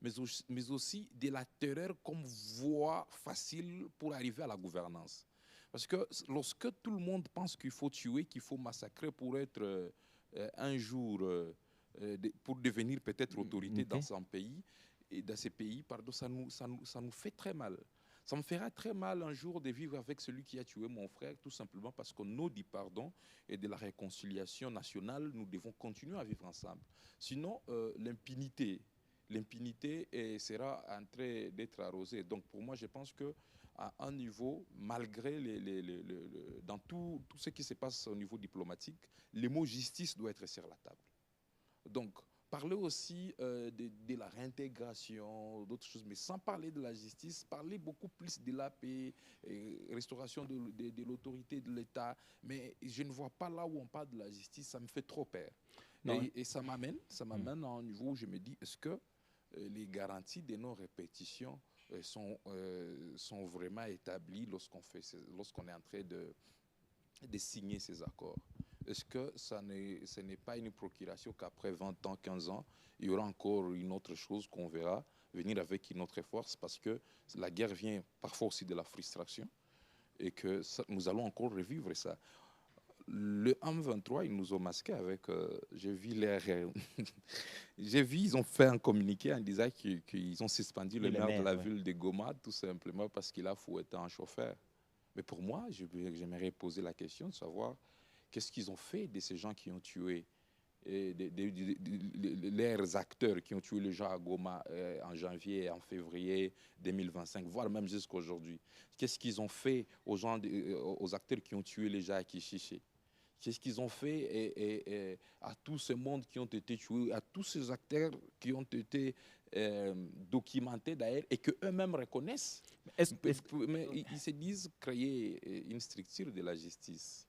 mais aussi de la terreur comme voie facile pour arriver à la gouvernance. Parce que lorsque tout le monde pense qu'il faut tuer, qu'il faut massacrer pour être un jour, pour devenir peut-être autorité dans son pays, et dans ces pays, pardon, ça nous fait très mal. Ça me fera très mal un jour de vivre avec celui qui a tué mon frère, tout simplement parce qu'on nous dit pardon et de la réconciliation nationale, nous devons continuer à vivre ensemble. Sinon, l'impunité sera en train d'être arrosée. Donc pour moi, je pense que à un niveau, malgré dans tout ce qui se passe au niveau diplomatique, le mot justice doit être sur la table. Donc, parler aussi de la réintégration, d'autres choses, mais sans parler de la justice, parler beaucoup plus de la paix, restauration de l'autorité de l'État. Mais je ne vois pas là où on parle de la justice, ça me fait trop peur. Et ça m'amène à un niveau où je me dis, est-ce que les garanties de non-répétition sont vraiment établies lorsqu'on est en train de signer ces accords? Est-ce que ce n'est pas une procuration qu'après 20 ans, 15 ans, il y aura encore une autre chose qu'on verra venir avec une autre force? Parce que la guerre vient parfois aussi de la frustration et que nous allons encore revivre ça. Le M23, ils nous ont masqués avec... j'ai vu, ils ont fait un communiqué en disant qu'ils ont suspendu le maire de la ville de Goma, tout simplement parce qu'il a fouetté un chauffeur. Mais pour moi, j'aimerais poser la question de savoir qu'est-ce qu'ils ont fait de ces gens qui ont tué, leurs acteurs qui ont tué les gens à Goma en janvier et en février 2025, voire même jusqu'à aujourd'hui. Qu'est-ce qu'ils ont fait aux acteurs qui ont tué les gens à Kishiché? Qu'est-ce qu'ils ont fait à tout ce monde qui ont été tués, à tous ces acteurs qui ont été documentés d'ailleurs et qu'eux-mêmes reconnaissent? Mais ils se disent créer une structure de la justice.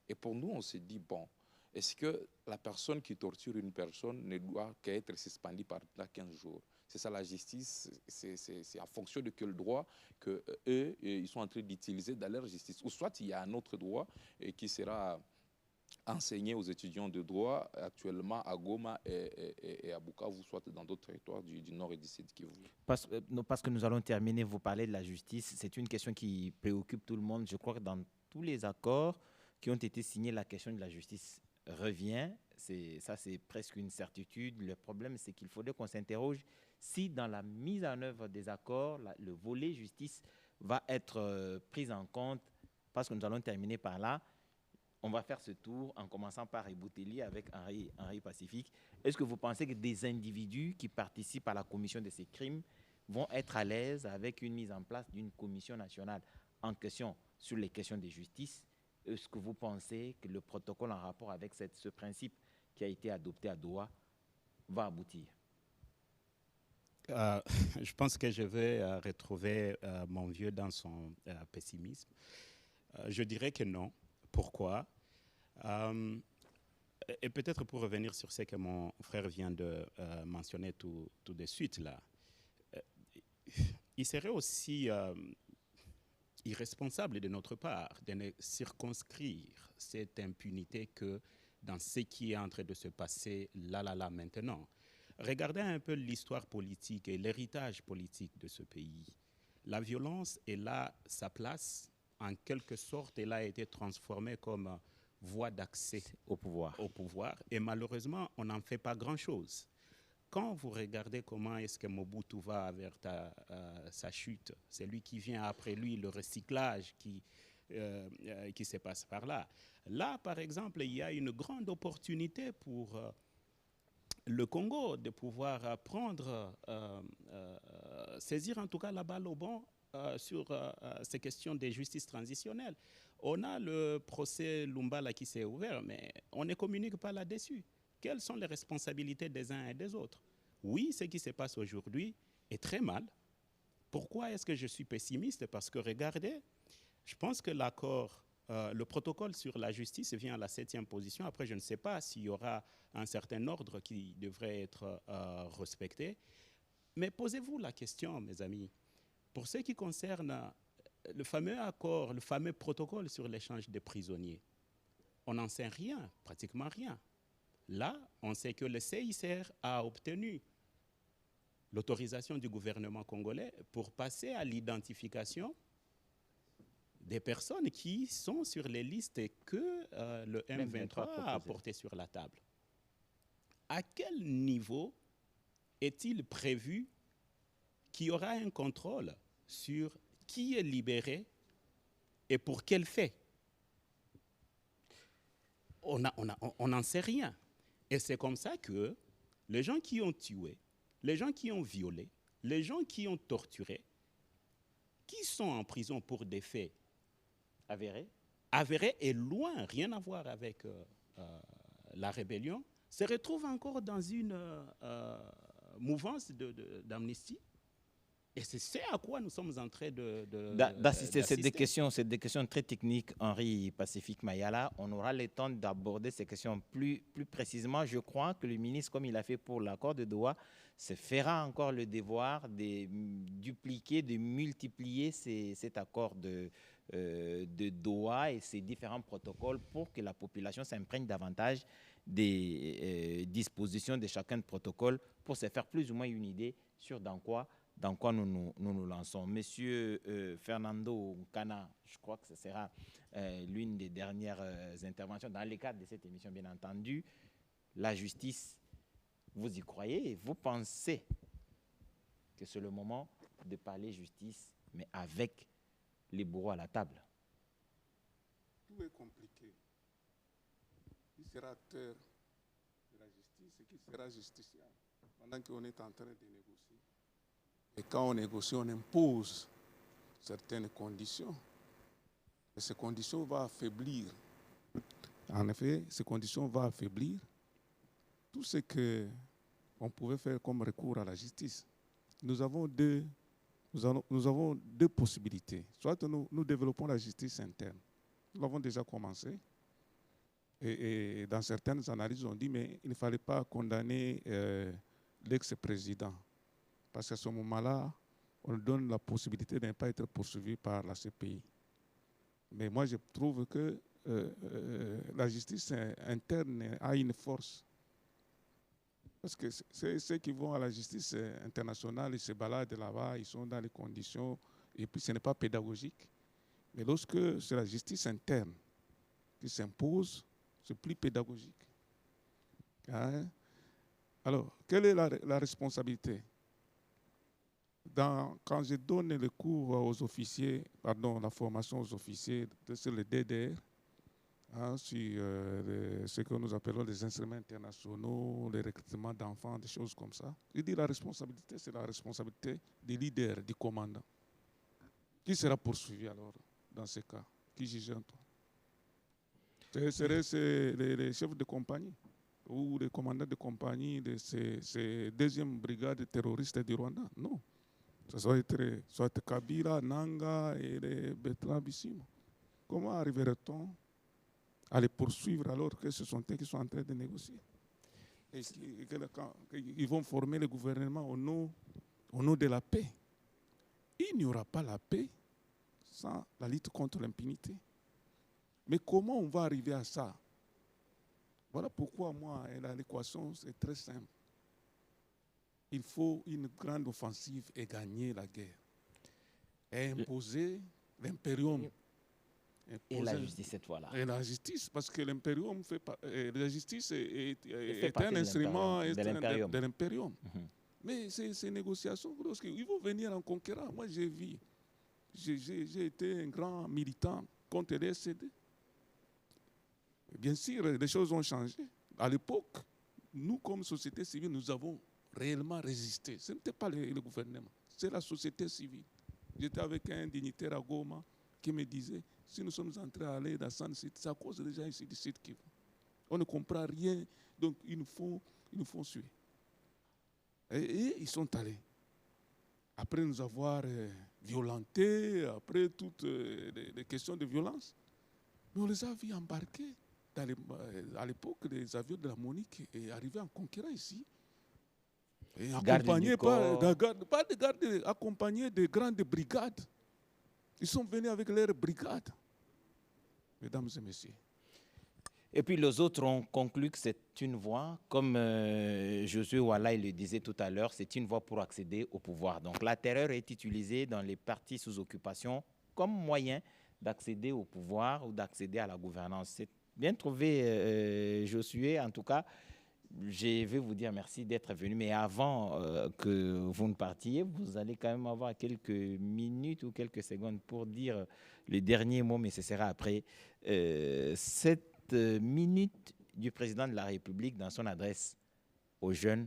Et pour nous, on se dit, bon, est-ce que la personne qui torture une personne ne doit qu'être suspendue pendant 15 jours? C'est ça la justice, c'est en fonction de quel droit qu'eux, ils sont en train d'utiliser dans leur justice. Ou soit il y a un autre droit qui sera enseigné aux étudiants de droit actuellement à Goma et à Bukavu, soit dans d'autres territoires du nord et du sud Kivu. Parce que nous allons terminer, vous parlez de la justice. C'est une question qui préoccupe tout le monde. Je crois que dans tous les accords qui ont été signés, la question de la justice revient. Ça, c'est presque une certitude. Le problème, c'est qu'il faudrait qu'on s'interroge si dans la mise en œuvre des accords, le volet justice va être pris en compte, parce que nous allons terminer par là. On va faire ce tour en commençant par Ebouteli avec Henri Pacifique. Est-ce que vous pensez que des individus qui participent à la commission de ces crimes vont être à l'aise avec une mise en place d'une commission nationale en question? sur les questions de justice. Est-ce que vous pensez que le protocole en rapport avec ce principe qui a été adopté à Doha va aboutir? Je pense que je vais retrouver mon vieux dans son pessimisme. Je dirais que non. Pourquoi? Et peut-être pour revenir sur ce que mon frère vient de mentionner tout de suite là, il serait aussi irresponsable de notre part de ne circonscrire cette impunité que dans ce qui est en train de se passer là maintenant. Regardez un peu l'histoire politique et l'héritage politique de ce pays. La violence est là, sa place, en quelque sorte, elle a été transformée comme voie d'accès au pouvoir. Et malheureusement, on n'en fait pas grand-chose. Quand vous regardez comment est-ce que Mobutu va vers sa chute, c'est lui qui vient après lui, le recyclage qui se passe par là. Là, par exemple, il y a une grande opportunité pour le Congo de pouvoir saisir en tout cas la balle au bon sur ces questions de justice transitionnelle. On a le procès Lumbala qui s'est ouvert, mais on ne communique pas là-dessus. Quelles sont les responsabilités des uns et des autres? Oui, ce qui se passe aujourd'hui est très mal. Pourquoi est-ce que je suis pessimiste? Parce que regardez, je pense que l'accord, le protocole sur la justice vient à la 7e position. Après, je ne sais pas s'il y aura un certain ordre qui devrait être respecté. Mais posez-vous la question, mes amis, pour ce qui concerne le fameux accord, le fameux protocole sur l'échange des prisonniers, on n'en sait rien, pratiquement rien. Là, on sait que le CICR a obtenu l'autorisation du gouvernement congolais pour passer à l'identification des personnes qui sont sur les listes que le M23 a portées sur la table. À quel niveau est-il prévu qu'il y aura un contrôle sur qui est libéré et pour quel fait? On n'en sait rien. Et c'est comme ça que les gens qui ont tué, les gens qui ont violé, les gens qui ont torturé, qui sont en prison pour des faits avérés et loin, rien à voir avec la rébellion, se retrouvent encore dans une mouvance d'amnistie. Et c'est ce à quoi nous sommes en train d'assister. C'est des questions très techniques, Henri Pacifique Mayala. On aura le temps d'aborder ces questions plus précisément. Je crois que le ministre, comme il a fait pour l'accord de Doha, se fera encore le devoir de dupliquer, de multiplier cet accord de Doha et ses différents protocoles pour que la population s'imprègne davantage des dispositions de chacun de protocoles pour se faire plus ou moins une idée sur dans quoi nous lançons. Monsieur Fernando Nkana, je crois que ce sera l'une des dernières interventions dans le cadre de cette émission, bien entendu. La justice, vous y croyez? Vous pensez que c'est le moment de parler justice, mais avec les bourreaux à la table? Tout est compliqué. Qui sera acteur de la justice et qui sera justiciable pendant qu'on est en train de négocier? Et quand on négocie, on impose certaines conditions. Et ces conditions vont affaiblir. En effet, ces conditions vont affaiblir tout ce qu'on pouvait faire comme recours à la justice. Nous avons deux possibilités. Soit nous développons la justice interne. Nous l'avons déjà commencé. Et dans certaines analyses, on dit mais il ne fallait pas condamner l'ex-président. Parce qu'à ce moment-là, on donne la possibilité de ne pas être poursuivi par la CPI. Mais moi, je trouve que la justice interne a une force. Parce que ceux qui vont à la justice internationale, ils se baladent là-bas, ils sont dans les conditions, et puis ce n'est pas pédagogique. Mais lorsque c'est la justice interne qui s'impose, c'est plus pédagogique. Hein? Alors, quelle est la responsabilité? Quand je donne le cours aux officiers, la formation aux officiers sur le DDR, sur ce que nous appelons les instruments internationaux, les recrutements d'enfants, des choses comme ça, je dis la responsabilité, c'est la responsabilité du leader, du commandant. Qui sera poursuivi alors? dans ces cas? Qui jugerait toi? Ce seraient les chefs de compagnie ou les commandants de compagnie de ces deuxième brigade terroriste du Rwanda? Non. Ça doit être Kabila, Nanga et les Bertrand Bisimwa. Comment arriverait-on à les poursuivre alors que ce sont eux qui sont en train de négocier? Ils vont former le gouvernement au nom de la paix. Il n'y aura pas la paix sans la lutte contre l'impunité. Mais comment on va arriver à ça? Voilà pourquoi moi, l'équation, c'est très simple. Il faut une grande offensive et gagner la guerre. Et imposer l'impérium. Et la justice cette fois-là. Et la justice, parce que l'impérium la justice est un instrument de l'impérium. Mais ces négociations, ils vont venir en conquérant. Moi, j'ai été un grand militant contre les SCD. Bien sûr, les choses ont changé. À l'époque, nous, comme société civile, nous avons réellement résisté. Ce n'était pas le gouvernement, c'est la société civile. J'étais avec un dignitaire à Goma qui me disait, si nous sommes entrés à aller dans ce site, c'est à cause des gens ici du site qui vont. On ne comprend rien, donc ils nous font suer. Et ils sont allés. Après nous avoir violentés, après toutes les questions de violence, mais on les a vus embarquer à l'époque des avions de la Monique et arriver en conquérant ici. Et accompagnés accompagnés de grandes brigades. Ils sont venus avec leurs brigades, mesdames et messieurs. Et puis les autres ont conclu que c'est une voie, comme Josué Wala le disait tout à l'heure, c'est une voie pour accéder au pouvoir. Donc la terreur est utilisée dans les partis sous occupation comme moyen d'accéder au pouvoir ou d'accéder à la gouvernance. C'est bien trouvé, Josué. En tout cas, je vais vous dire merci d'être venu. Mais avant que vous ne partiez, vous allez quand même avoir quelques minutes ou quelques secondes pour dire le dernier mot, mais ce sera après. Cette minute du président de la République dans son adresse aux jeunes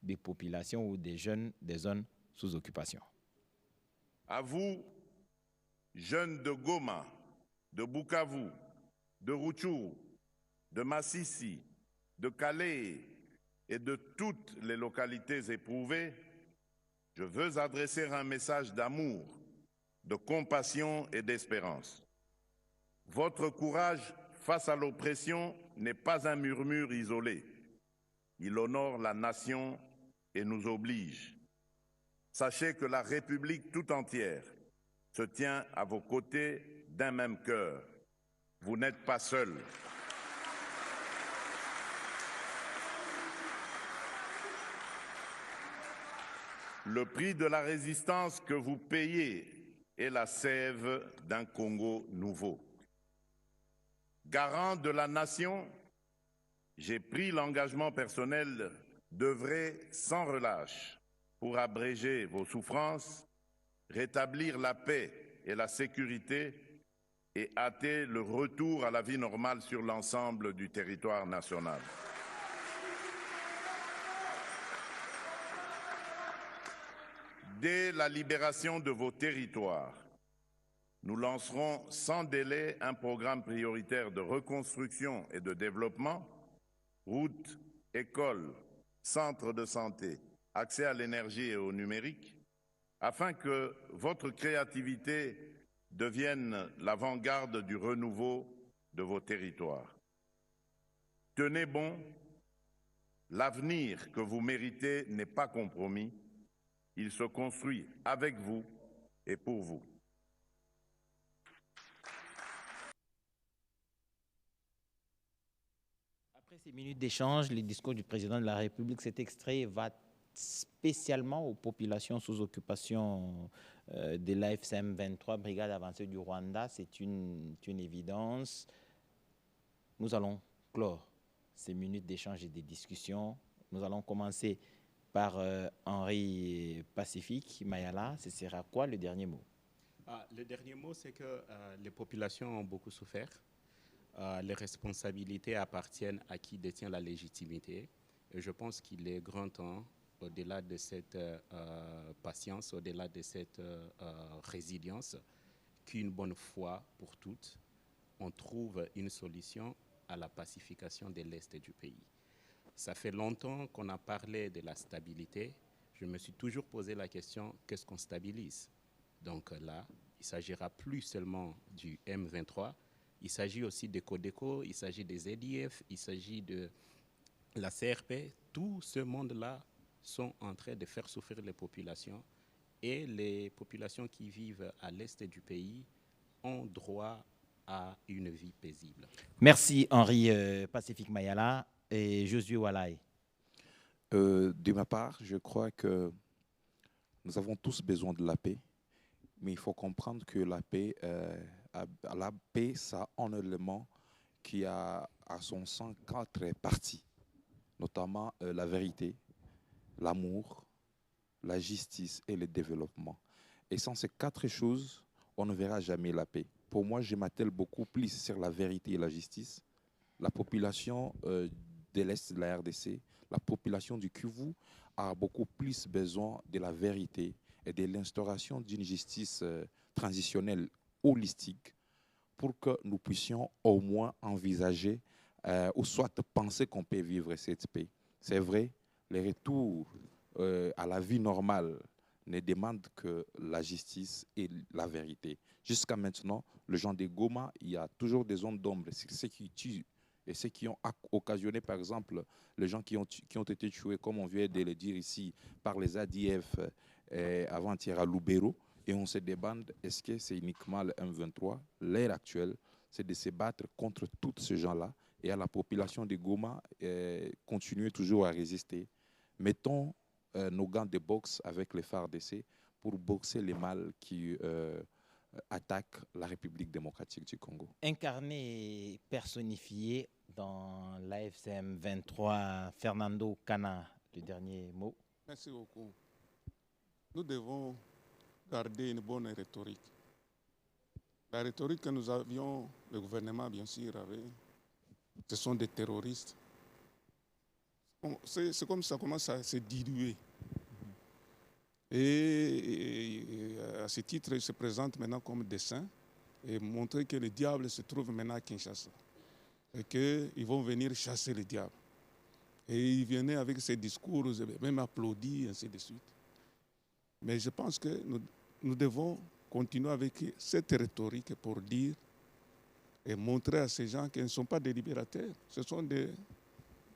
des populations ou des jeunes des zones sous occupation. À vous, jeunes de Goma, de Bukavu, de Rutshuru, de Masisi, de Calais et de toutes les localités éprouvées, je veux adresser un message d'amour, de compassion et d'espérance. Votre courage face à l'oppression n'est pas un murmure isolé. Il honore la nation et nous oblige. Sachez que la République tout entière se tient à vos côtés d'un même cœur. Vous n'êtes pas seuls. Le prix de la résistance que vous payez est la sève d'un Congo nouveau. Garant de la nation, j'ai pris l'engagement personnel d'œuvrer sans relâche pour abréger vos souffrances, rétablir la paix et la sécurité et hâter le retour à la vie normale sur l'ensemble du territoire national. Dès la libération de vos territoires, nous lancerons sans délai un programme prioritaire de reconstruction et de développement, routes, écoles, centres de santé, accès à l'énergie et au numérique, afin que votre créativité devienne l'avant-garde du renouveau de vos territoires. Tenez bon, l'avenir que vous méritez n'est pas compromis, il se construit avec vous et pour vous. Après ces minutes d'échange, le discours du président de la République, cet extrait va spécialement aux populations sous occupation de l'AFCM 23, Brigade avancée du Rwanda. C'est une évidence. Nous allons clore ces minutes d'échange et de discussion. Nous allons commencer par Henri Pacifique Mayala. Ce sera quoi le dernier mot? Le dernier mot, c'est que les populations ont beaucoup souffert. Les responsabilités appartiennent à qui détient la légitimité. Et je pense qu'il est grand temps, au-delà de cette patience, au-delà de cette résilience, qu'une bonne fois pour toutes, on trouve une solution à la pacification de l'Est du pays. Ça fait longtemps qu'on a parlé de la stabilité. Je me suis toujours posé la question, qu'est-ce qu'on stabilise? Donc là, il ne s'agira plus seulement du M23, il s'agit aussi des Codeco, il s'agit des ZIF, il s'agit de la CRP. Tout ce monde-là sont en train de faire souffrir les populations, et les populations qui vivent à l'est du pays ont droit à une vie paisible. Merci Henri Pacifique Mayala et Josué Walaï. De ma part, je crois que nous avons tous besoin de la paix, mais il faut comprendre que la paix, ça a un élément qui a à son sein 4 parties, notamment la vérité, l'amour, la justice et le développement. Et sans ces 4 choses, on ne verra jamais la paix. Pour moi, je m'attelle beaucoup plus sur la vérité et la justice. La population de l'Est de la RDC, la population du Kivu a beaucoup plus besoin de la vérité et de l'instauration d'une justice transitionnelle holistique pour que nous puissions au moins envisager ou soit penser qu'on peut vivre cette paix. C'est vrai, le retour à la vie normale ne demande que la justice et la vérité. Jusqu'à maintenant, le genre de Goma, il y a toujours des zones d'ombre. C'est ceux qui tuent et ceux qui ont occasionné, par exemple, les gens qui ont été tués, comme on vient de le dire ici, par les ADF avant-hier à Lubero. Et on se demande, est-ce que c'est uniquement le M23? L'ère actuelle, c'est de se battre contre tous ces gens-là et à la population de Goma continuer toujours à résister. Mettons nos gants de boxe avec les FARDC pour boxer les mâles qui attaquent la République démocratique du Congo. Incarné et personnifié dans l'AFCM 23, Fernando Kana, le dernier mot. Merci beaucoup. Nous devons garder une bonne rhétorique. La rhétorique que nous avions, le gouvernement bien sûr avait, ce sont des terroristes. C'est comme ça commence à se diluer. Et à ce titre, il se présente maintenant comme des saints et montrer que le diable se trouve maintenant à Kinshasa et qu'ils vont venir chasser le diable. Et ils venaient avec ces discours, même applaudis, ainsi de suite. Mais je pense que nous devons continuer avec cette rhétorique pour dire et montrer à ces gens qu'ils ne sont pas des libérateurs, ce sont des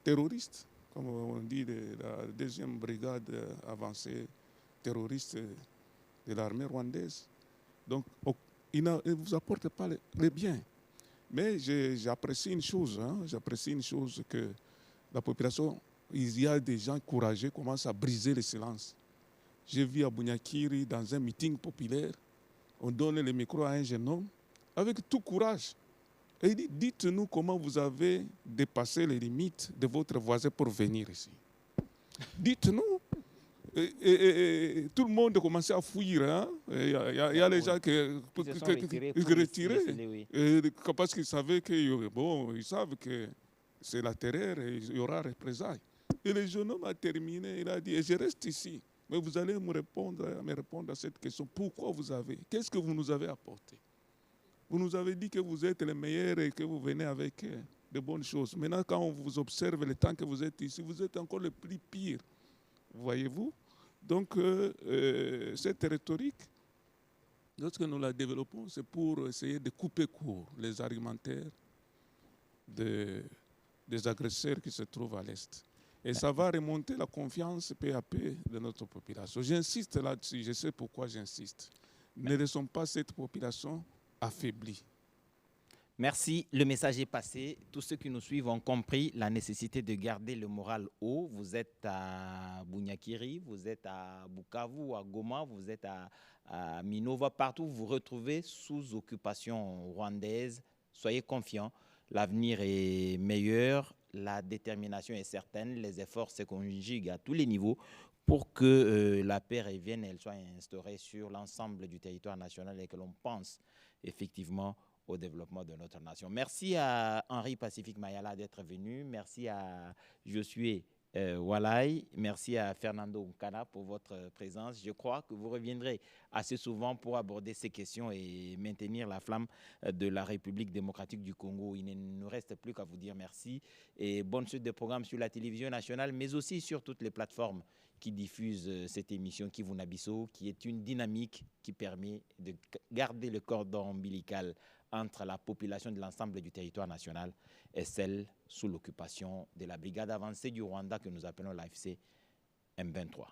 terroristes, comme on dit de la 2e brigade avancée terroriste de l'armée rwandaise. Donc, ils ne vous apportent pas le bien. Mais j'apprécie une chose, que la population, il y a des gens courageux qui commencent à briser le silence. J'ai vu à Bunyakiri, dans un meeting populaire, on donne le micro à un jeune homme avec tout courage. Et il dit, dites-nous comment vous avez dépassé les limites de votre voisin pour venir ici. Dites-nous. Et tout le monde a commencé à fuir. Hein? Il y a les gens qui retiraient. Parce qu'ils savaient ils savent que c'est la terreur et il y aura représailles. Et le jeune homme a terminé, il a dit, je reste ici. Mais vous allez me répondre à cette question. Pourquoi qu'est-ce que vous nous avez apporté? Vous nous avez dit que vous êtes les meilleurs et que vous venez avec de bonnes choses. Maintenant, quand on vous observe le temps que vous êtes ici, vous êtes encore le plus pire. Voyez-vous? Donc, cette rhétorique, lorsque nous la développons, c'est pour essayer de couper court les argumentaires des agresseurs qui se trouvent à l'Est. Et ça va remonter la confiance peu à peu de notre population. J'insiste là-dessus, je sais pourquoi j'insiste. Ne laissons pas cette population affaiblie. Merci, le message est passé. Tous ceux qui nous suivent ont compris la nécessité de garder le moral haut. Vous êtes à Bunyakiri, vous êtes à Bukavu, à Goma, vous êtes à Minova, partout vous vous retrouvez sous occupation rwandaise. Soyez confiants, l'avenir est meilleur, la détermination est certaine, les efforts se conjuguent à tous les niveaux pour que la paix revienne et elle soit instaurée sur l'ensemble du territoire national et que l'on pense effectivement au développement de notre nation. Merci à Henri Pacifique Mayala d'être venu. Merci à Josué Walaï. Merci à Fernando Nkana pour votre présence. Je crois que vous reviendrez assez souvent pour aborder ces questions et maintenir la flamme de la République démocratique du Congo. Il ne nous reste plus qu'à vous dire merci et bonne suite de programmes sur la télévision nationale, mais aussi sur toutes les plateformes qui diffusent cette émission Kivu na Biso, qui est une dynamique qui permet de garder le cordon ombilical entre la population de l'ensemble du territoire national et celle sous l'occupation de la brigade avancée du Rwanda que nous appelons l'AFC M23.